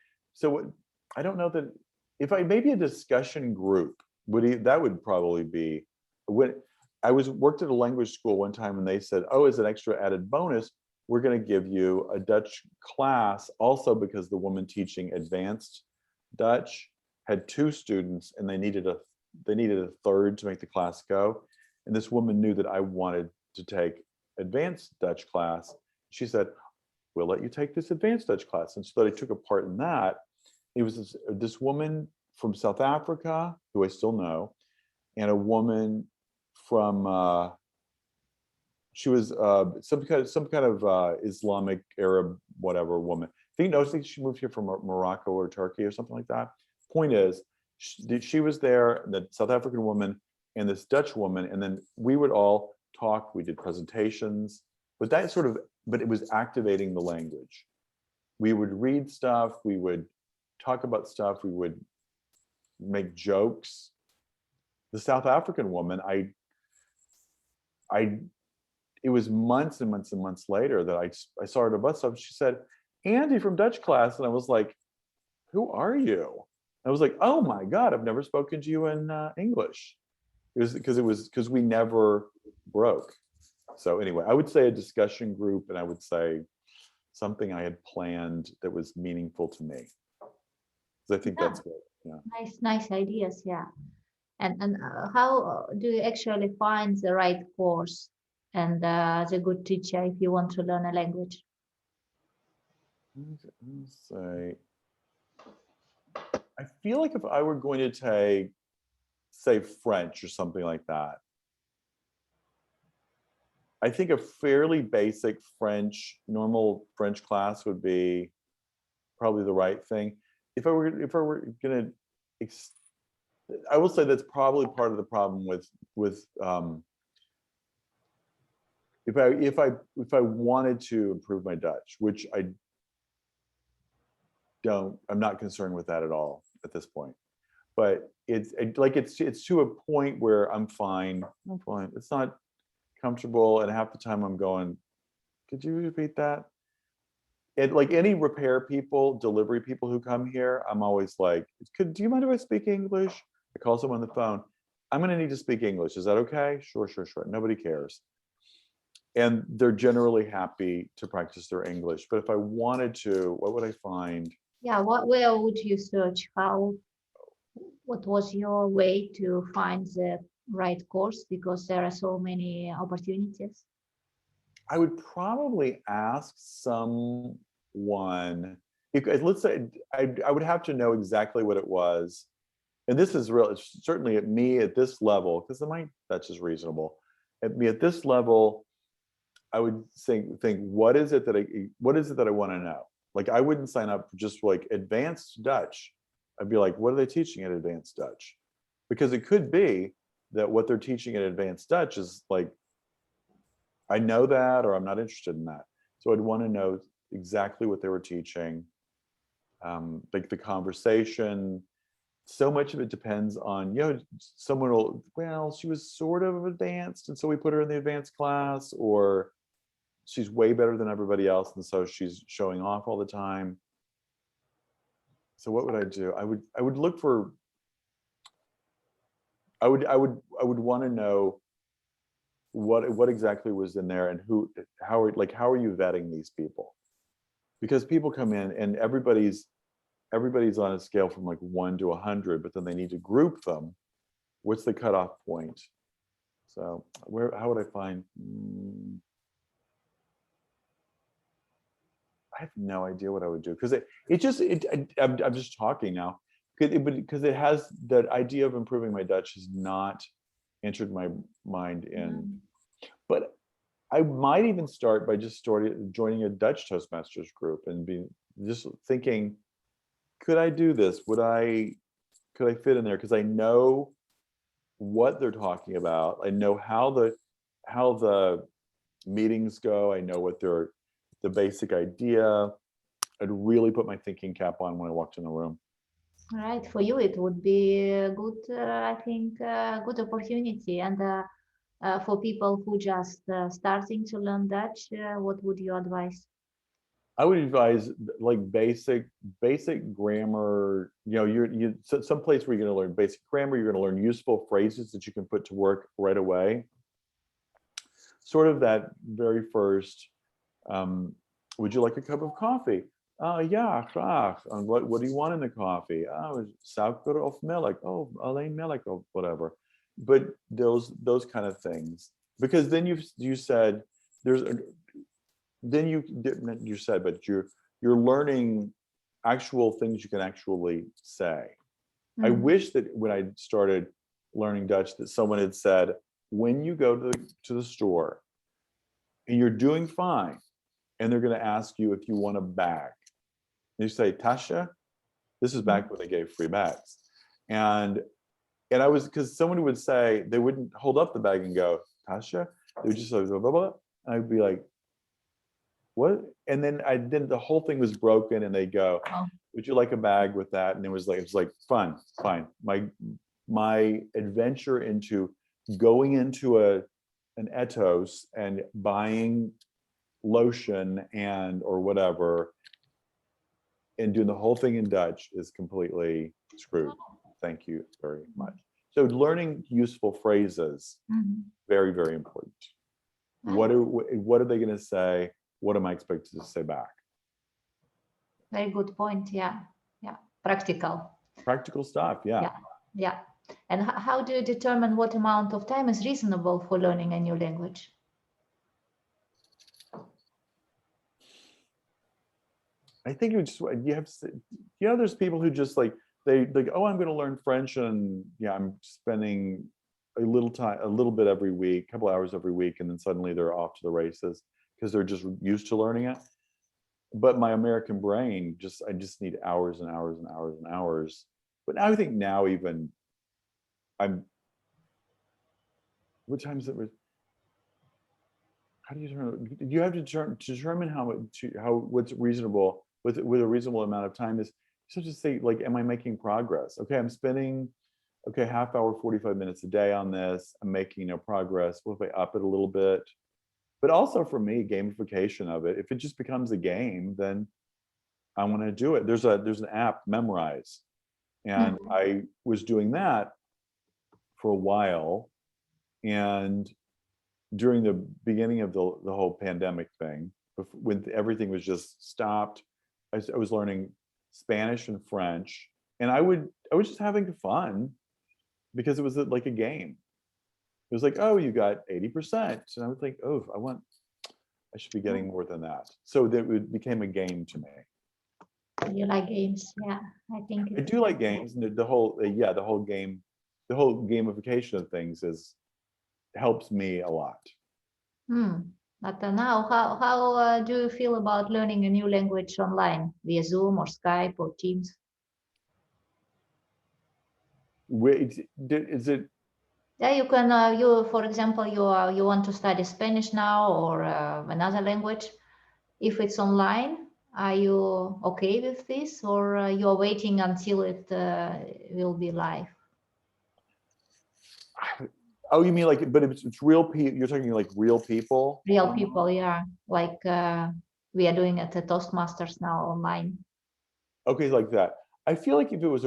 I don't know that if maybe a discussion group that would probably be when I worked at a language school one time, and they said, oh, as an extra added bonus, we're going to give you a Dutch class also, because the woman teaching advanced Dutch had 2 students and they needed a third to make the class go. And this woman knew that I wanted to take advanced Dutch class. She said, we'll let you take this advanced Dutch class. And so I took a part in that. It was this woman from South Africa, who I still know, and a woman from she was some kind of Islamic Arab whatever woman. I think she moved here from Morocco or Turkey or something like that. Point is, she was there, the South African woman and this Dutch woman, and then we would all talk. We did presentations, but it was activating the language. We would read stuff. We would talk about stuff. We would make jokes. The South African woman, it was months and months and months later that I saw her at a bus stop. She said, Andy from Dutch class. And I was like, who are you? I was like, oh my God, I've never spoken to you in English. It was because we never broke. So anyway, I would say a discussion group, and I would say something I had planned that was meaningful to me. Because I think that's good. Yeah. Nice ideas. Yeah. And how do you actually find the right course and the good teacher if you want to learn a language? Let me say, I feel like if I were going to take, say, French or something like that, I think a fairly basic normal French class would be probably the right thing. If I were gonna, I will say that's probably part of the problem with if I wanted to improve my Dutch, which I'm not concerned with that at all at this point. But it's to a point where I'm fine. I'm fine. It's not comfortable, and half the time I'm going, could you repeat that? And like any repair people, delivery people who come here, I'm always like, do you mind if I speak English? I call someone on the phone. I'm going to need to speak English. Is that okay? Sure, sure, sure. Nobody cares. And they're generally happy to practice their English. But if I wanted to, what would I find? Yeah, where would you search? What was your way to find the right course? Because there are so many opportunities. I would probably ask someone, let's say I would have to know exactly what it was. And this is real, it's certainly at me at this level, because my Dutch is reasonable. At me at this level, I would think, what is it that I want to know? Like, I wouldn't sign up for just like advanced Dutch. I'd be like, what are they teaching at advanced Dutch? Because it could be that what they're teaching at advanced Dutch is like, I know that, or I'm not interested in that. So I'd want to know exactly what they were teaching, like the conversation. So much of it depends on, someone will, well, she was sort of advanced, and so we put her in the advanced class, or she's way better than everybody else, and so she's showing off all the time. So what would I do? I would look for, I would want to know what exactly was in there, and how are you vetting these people? Because people come in and everybody's on a scale from like 1 to 100, but then they need to group them. What's the cutoff point? So how would I find? I have no idea what I would do, because I'm just talking now, because it has, that idea of improving my Dutch has not entered my mind in. But I might even start by just joining a Dutch Toastmasters group and just thinking, could I do this? Could I fit in there? Because I know what they're talking about. I know how the meetings go. I know what the basic idea. I'd really put my thinking cap on when I walked in the room. Right, for you it would be a good, I think, good opportunity. And for people who just starting to learn Dutch, what would you advise? I would advise like basic grammar. Some place where you're going to learn basic grammar. You're going to learn useful phrases that you can put to work right away. Sort of that very first, would you like a cup of coffee? Yeah, graag. And what do you want in the coffee? Suiker of melk. Oh, alleen melk or whatever. But those kind of things, because then you said you said, but you're learning actual things you can actually say. I wish that when I started learning Dutch, that someone had said, when you go to the store and you're doing fine, and they're going to ask you if you want a bag, and you say Tasha. This is back when they gave free bags, and I was, because someone would say, they wouldn't hold up the bag and go Tasha. They would just like blah, blah, blah. And I'd be like, what? And then the whole thing was broken, and they go, would you like a bag with that? And it was like fun, fine. My adventure into going into an Etos and buying lotion or whatever, and doing the whole thing in Dutch is completely screwed. Thank you very much. So learning useful phrases, very, very important. What are they going to say? What am I expected to say back? Very good point. Yeah. Practical Stuff. Yeah. And how do you determine what amount of time is reasonable for learning a new language? I think there's people who just like, I'm going to learn French, and I'm spending a little bit every week, a couple hours every week, and then suddenly they're off to the races because they're just used to learning it. But my American brain I just need hours and hours and hours and hours. But now I think now even what time is it? How do you you have to determine what's reasonable with a reasonable amount of time is. So just say, like, am I making progress? Okay, I'm spending half hour, 45 minutes a day on this. I'm making no progress. What if I up it a little bit? But also for me, gamification of it. If it just becomes a game, then I want to do it. There's an app, Memrise, and I was doing that for a while, and during the beginning of the whole pandemic thing, when everything was just stopped, I was learning Spanish and French, and I was just having fun because it was like a game. It was like, oh, you got 80%, and I would think, oh, I should be getting more than that. So that it became a game to me. You like games? Yeah, I think I do like games, and the whole gamification of things helps me a lot. But now, how do you feel about learning a new language online via Zoom or Skype or Teams? Wait, is it? Yeah, you can. For example, you want to study Spanish now or another language. If it's online, are you okay with this, or you're waiting until it will be live? Oh, you mean like, but it's real people? You're talking like real people? Real people, yeah. Like we are doing it at Toastmasters now online. Okay, like that. I feel like if it was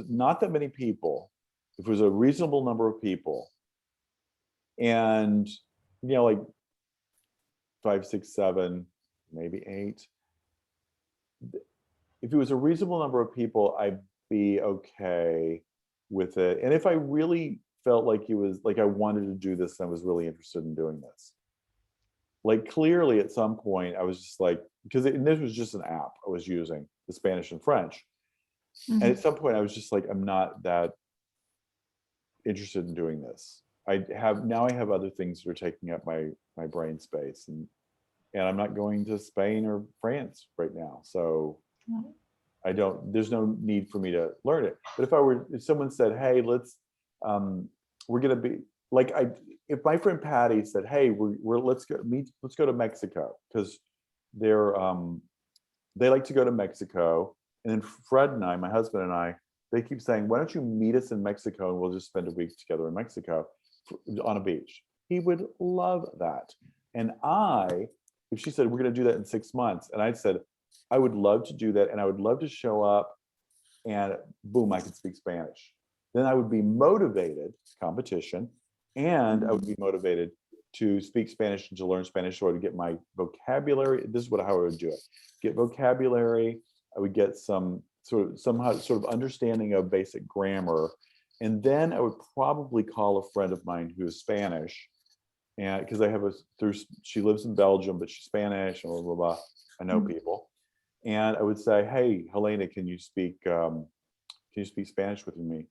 not that many people, if it was a reasonable number of people, and like 5, 6, 7, maybe 8. If it was a reasonable number of people, I'd be okay with it. And if I really felt like it was like I wanted to do this and I was really interested in doing this. Like clearly at some point I was just like, because this was just an app I was using, the Spanish and French. And at some point I was just like, I'm not that interested in doing this. I have other things that are taking up my brain space, and I'm not going to Spain or France right now. So there's no need for me to learn it. But if someone said, hey, we're going to be like, if my friend Patty said, hey, let's go to Mexico, because they like to go to Mexico. And then Fred and I, my husband and I, they keep saying, why don't you meet us in Mexico and we'll just spend a week together in Mexico on a beach. He would love that. And if she said, we're going to do that in 6 months, and I said, I would love to do that, and I would love to show up, and boom, I could speak Spanish. Then I would be motivated, competition, and I would be motivated to speak Spanish and to learn Spanish, so I would get my vocabulary. This is how I would do it. Get vocabulary. I would get some sort of understanding of basic grammar. And then I would probably call a friend of mine who is Spanish, and because she lives in Belgium, but she's Spanish, and blah, blah, blah. I know people. And I would say, hey, Helena, can you speak Spanish with me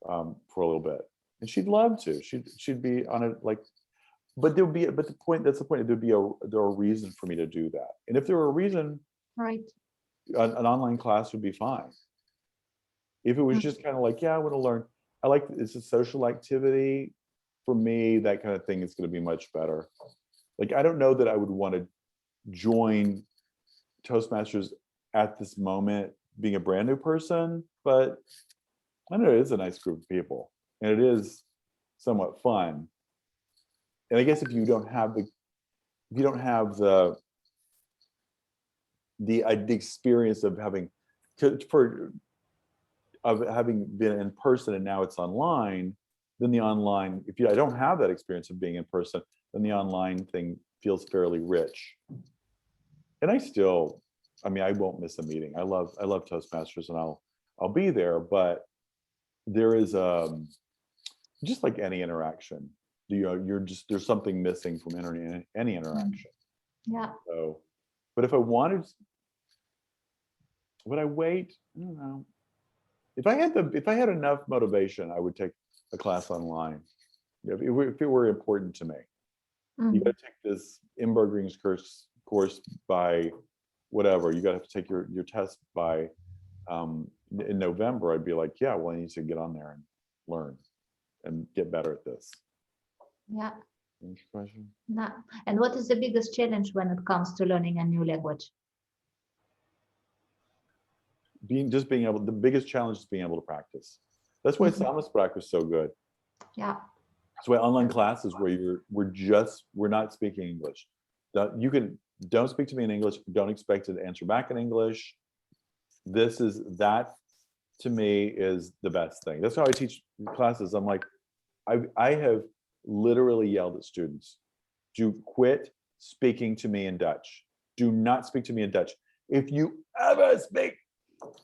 for a little bit? And she'd love to. She'd be on it, like, but that's the point. There'd be a reason for me to do that. And if there were a reason, right, an online class would be fine. If it was just kind of like, yeah, I want to learn. It's a social activity. For me, that kind of thing is going to be much better. Like, I don't know that I would want to join Toastmasters at this moment, being a brand new person, but I know it is a nice group of people, and it is somewhat fun. And I guess if you don't have the experience of having been in person and now it's online, then I don't have that experience of being in person, then the online thing feels fairly rich. And I won't miss a meeting. I love Toastmasters, and I'll be there, but there is just like any interaction, there's something missing from any interaction. Yeah. So, but if I wanted, would I wait? I don't know. If I had enough motivation, I would take a class online. if it were important to me. You got to take this inburgering course by whatever. You got to have to take your test by in November. I'd be like, yeah, well, I need to get on there and learn and get better at this. Yeah. Next question. No. And what is the biggest challenge when it comes to learning a new language? The biggest challenge is being able to practice. That's why Samespråk is so good. Yeah. That's why online classes where we're not speaking English. Don't speak to me in English. Don't expect to answer back in English. That to me is the best thing. That's how I teach classes. I'm like, I have literally yelled at students, do quit speaking to me in Dutch. Do not speak to me in Dutch. If you ever speak,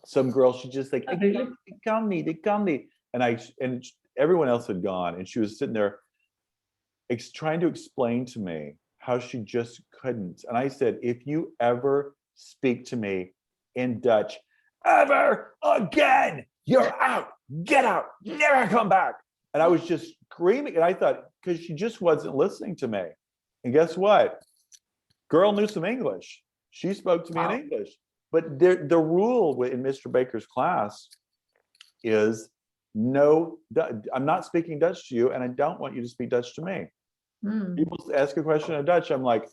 some girl, she just like, ik kan niet. And everyone else had gone, and she was sitting there trying to explain to me how she just couldn't. And I said, if you ever speak to me in Dutch ever again, you're out, get out, never come back. And I was just screaming, and I thought, because she just wasn't listening to me. And guess what? Girl knew some English. She spoke to me in English. But the rule in Mr. Baker's class is no, I'm not speaking Dutch to you, and I don't want you to speak Dutch to me. People ask a question in Dutch, I'm like,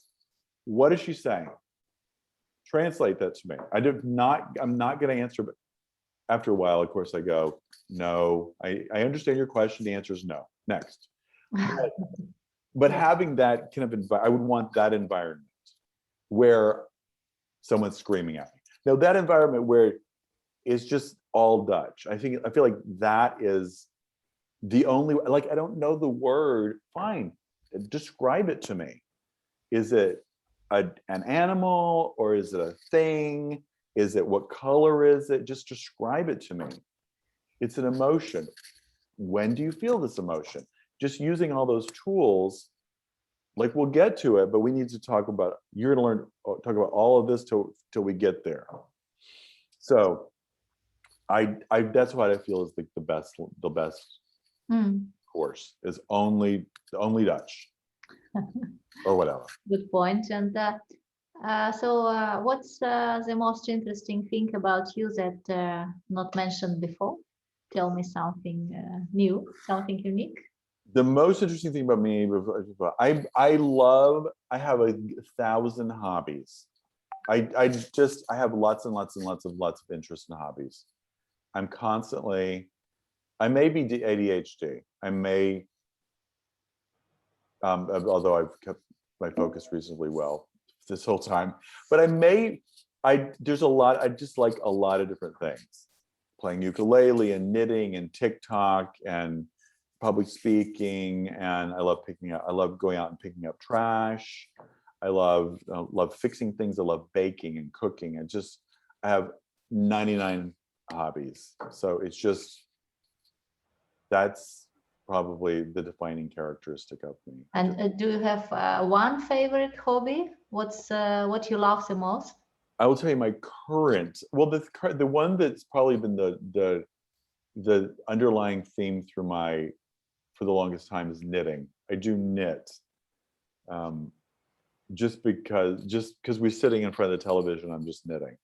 what is she saying? Translate that to me. I'm not going to answer, but after a while, of course, I go, no, I understand your question. The answer is no. Next. But having that kind of I would want that environment where someone's screaming at me. Now, that environment where it's just all Dutch, I feel like that is the only, like, I don't know the word, fine, describe it to me. Is it an animal, or is it a thing? Is it, what color is it? Just describe it to me. It's an emotion. When do you feel this emotion? Just using all those tools, like, we'll get to it, but we need to talk about, you're going to talk about all of this till we get there. So that's what I feel is the best course is only Dutch or whatever. Good point. And so what's the most interesting thing about you that not mentioned before? Tell me something new, something unique. The most interesting thing about me, I have 1,000 hobbies. I have lots and lots of interests and hobbies. I'm constantly, I may be ADHD. I may, although I've kept my focus reasonably well this whole time, but there's a lot, I just like a lot of different things. Playing ukulele and knitting and TikTok and public speaking, and I love going out and picking up trash. I love fixing things. I love baking and cooking. I have 99 hobbies. So it's just, that's probably the defining characteristic of me. And do you have one favorite hobby? What you love the most? I will tell you my current, well, the one that's probably been the underlying theme for the longest time is knitting. I do knit. Just because we're sitting in front of the television, I'm just knitting.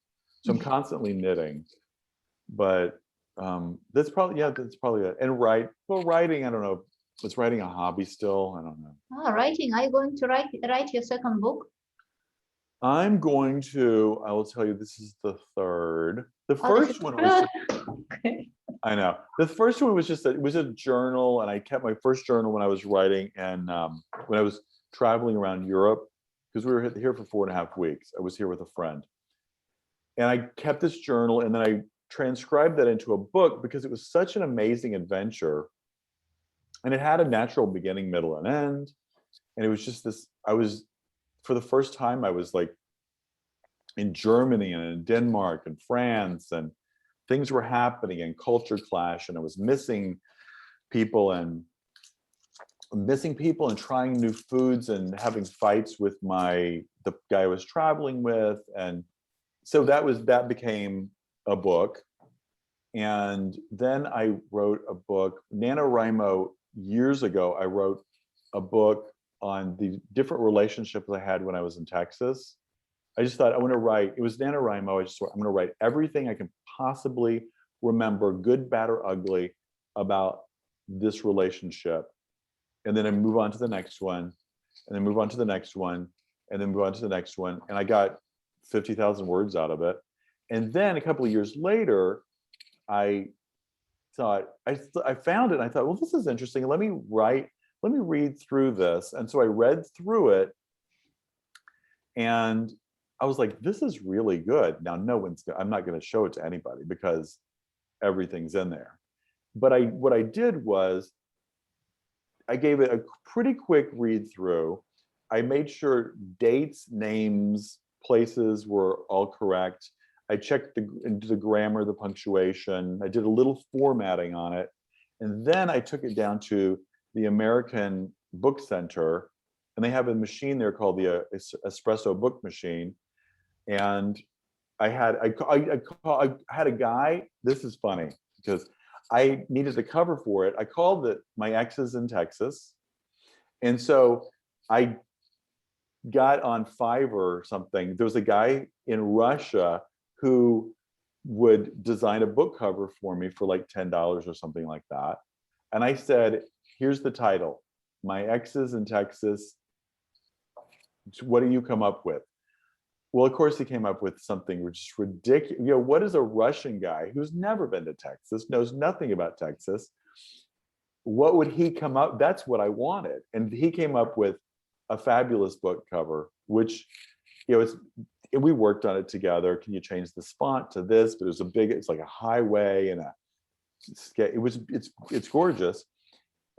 So I'm constantly knitting, but that's probably it. And writing, I don't know. Is writing a hobby still? I don't know. Writing. Are you going to write your second book? I will tell you, this is the third. The first one was, okay. I know. The first one was it was a journal, and I kept my first journal when I was writing, and when I was traveling around Europe, because we were here for 4.5 weeks. I was here with a friend, and I kept this journal, and then I transcribed that into a book because it was such an amazing adventure, and it had a natural beginning, middle, and end, and it was just this. For the first time, I was like in Germany and in Denmark and France, and things were happening and culture clash, and I was missing people and trying new foods and having fights with the guy I was traveling with. And so that became a book. And then I wrote a book. NaNoWriMo years ago, I wrote a book on the different relationships I had when I was in Texas. I just thought I want to write, it was NaNoWriMo. I just thought I'm going to write everything I can possibly remember, good, bad, or ugly, about this relationship. And then I move on to the next one, and then move on to the next one, and then move on to the next one. And I got 50,000 words out of it. And then a couple of years later, I thought, I found it, and I thought, well, this is interesting. Let me read through this. And so I read through it, and I was like, this is really good. Now, I'm not going to show it to anybody because everything's in there. But what I did was I gave it a pretty quick read through. I made sure dates, names, places were all correct. I checked the grammar, the punctuation. I did a little formatting on it. And then I took it down to the American Book Center, and they have a machine there called the espresso book machine. And I had a guy, this is funny because I needed a cover for it. I called it My Exes in Texas. And so I got on Fiverr or something. There was a guy in Russia who would design a book cover for me for like $10 or something like that. And I said, here's the title, My Exes in Texas. What do you come up with? Well, of course, he came up with something which is ridiculous. You know, what is a Russian guy who's never been to Texas, knows nothing about Texas? What would he come up? That's what I wanted. And he came up with a fabulous book cover, which, you know, we worked on it together. Can you change the font to this? But it's like a highway and it's gorgeous.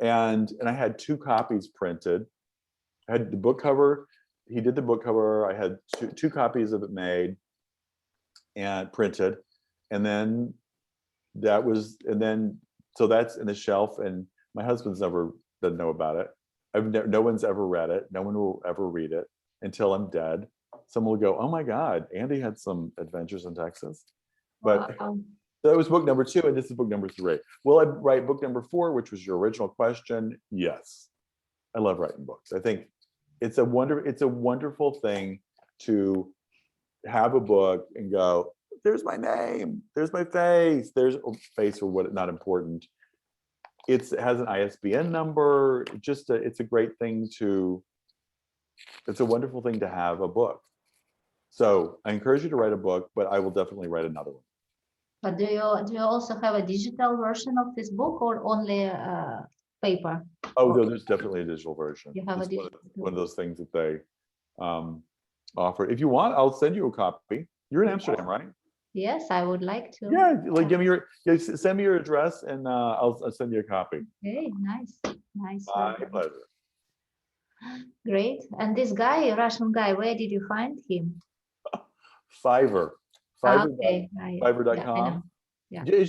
And I had 2 copies printed. I had the book cover. He did the book cover. I had two copies of it made and printed. And then so that's in the shelf, and my husband's doesn't know about it. No one's ever read it. No one will ever read it until I'm dead. Someone will go, oh my God, Andy had some adventures in Texas. But that was book number 2, and this is book number 3. Will I write book number 4, which was your original question? Yes. I love writing books. I think it's a wonderful thing to have a book and go, there's my name, there's my face, there's a face or what, not important. It has an ISBN number. It's a great thing it's a wonderful thing to have a book. So I encourage you to write a book, but I will definitely write another one. But do you also have a digital version of this book, or only paper? Oh, no, there's definitely a digital version. You have it's a digital one of those things that they offer. If you want, I'll send you a copy. You're in Amsterdam, right? Yes, I would like to. Yeah, like send me your address, and I'll send you a copy. Okay, nice. My pleasure. Great. And this guy, Russian guy, where did you find him? Fiverr. Okay. Fiverr.com. Yeah. I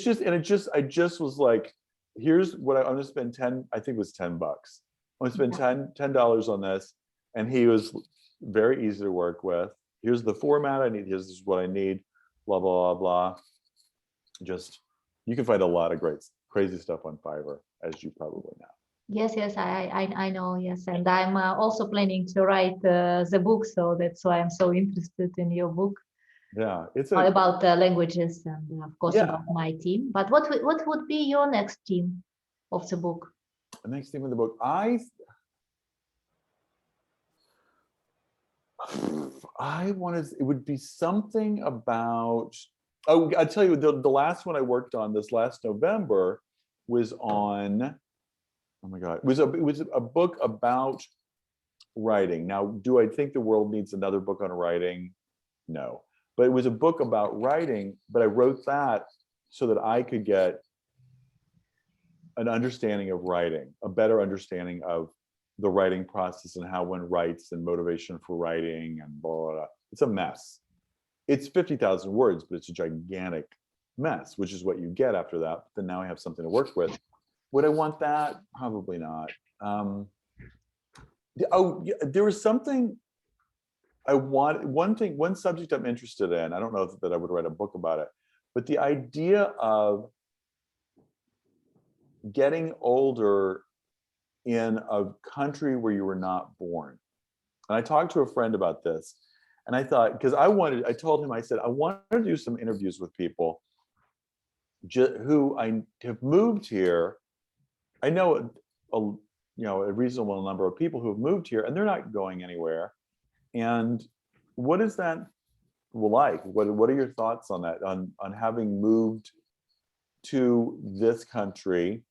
just was like, here's what I'm gonna spend I think it was $10. I'm gonna spend $10 on this. And he was very easy to work with. Here's the format I need, here's what I need, blah, blah, blah, blah. You can find a lot of crazy stuff on Fiverr, as you probably know. Yes, I know, yes. And I'm also planning to write the book, so that's why I'm so interested in your book. Yeah, it's about languages and of course about my team. But what would be your next theme of the book? The next theme of the book, it would be something about, I'll tell you, the last one I worked on this last November was on, oh my God, it was a book about writing. Now, do I think the world needs another book on writing? No. But it was a book about writing, but I wrote that so that I could get an understanding of writing, a better understanding of the writing process and how one writes and motivation for writing and blah, blah, blah. It's a mess. It's 50,000 words, but it's a gigantic mess, which is what you get after that. But then now I have something to work with. Would I want that? Probably not. There was something I want, one subject I'm interested in. I don't know that I would write a book about it, but the idea of getting older in a country where you were not born. And I talked to a friend about this, and I thought, because I told him, I said, I want to do some interviews with people who I have moved here. I know a reasonable number of people who have moved here, and they're not going anywhere. And what is that like? What are your thoughts on that? On having moved to this country,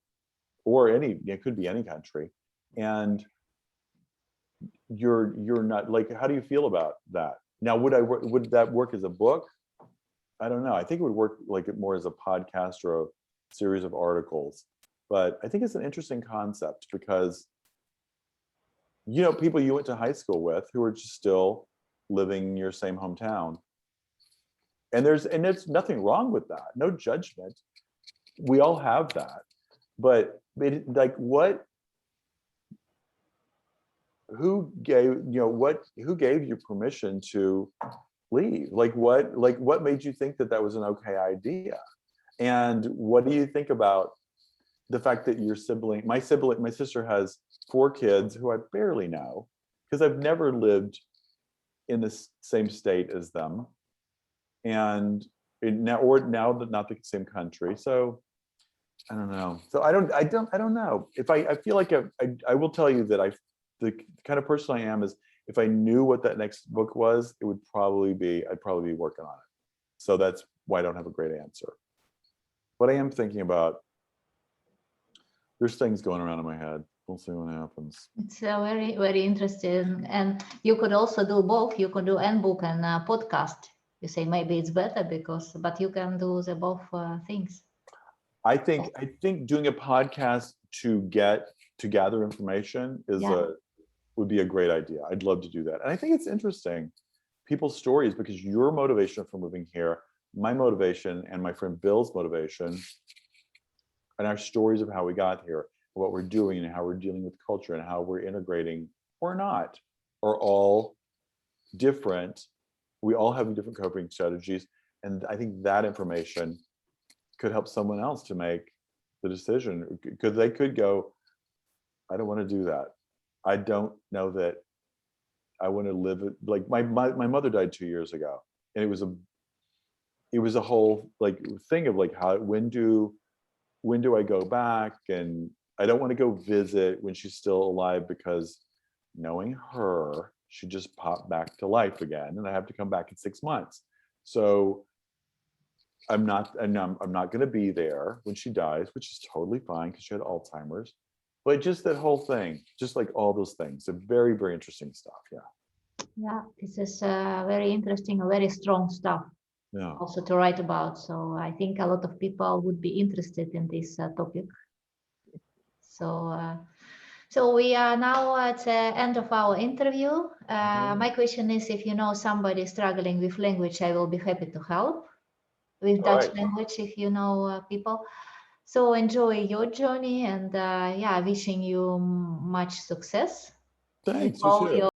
or it could be any country, and you're not, like, how do you feel about that? Now, would that work as a book? I don't know. I think it would work like more as a podcast or a series of articles. But I think it's an interesting concept because, people you went to high school with who are just still living in your same hometown. And there's nothing wrong with that. No judgment. We all have that. But who gave you permission to leave? What made you think that was an okay idea? And what do you think about the fact that my sister has 4 kids who I barely know, because I've never lived in the same state as them, and now not the same country. So I don't know. So I don't know. If I feel like I will tell you that the kind of person I am is, if I knew what that next book was, I'd probably be working on it. So that's why I don't have a great answer. But I am thinking about, there's things going around in my head. We'll see what happens. It's very, very interesting. And you could also do both. You could do an book and a podcast. You say maybe it's better but you can do the both things. I think doing a podcast to gather information would be a great idea. I'd love to do that. And I think it's interesting, people's stories, because your motivation for moving here, my motivation, and my friend Bill's motivation, and our stories of how we got here, what we're doing, and how we're dealing with culture, and how we're integrating or not, are all different. We all have different coping strategies. And I think that information could help someone else to make the decision, because they could go, I don't want to do that. I don't know that I want to live it. Like my mother died 2 years ago, and it was a whole thing of when do I go back? And I don't want to go visit when she's still alive, because knowing her, she just popped back to life again, and I have to come back in 6 months. So I'm not going to be there when she dies, which is totally fine because she had Alzheimer's. But just that whole thing, just like all those things, they're very, very interesting stuff. Yeah, this is very interesting, very strong stuff. Yeah. Also to write about. So I think a lot of people would be interested in this topic. So we are now at the end of our interview. My question is, if you know somebody struggling with language, I will be happy to help with Dutch language, if you know people. So enjoy your journey, and wishing you much success. Thanks. You too.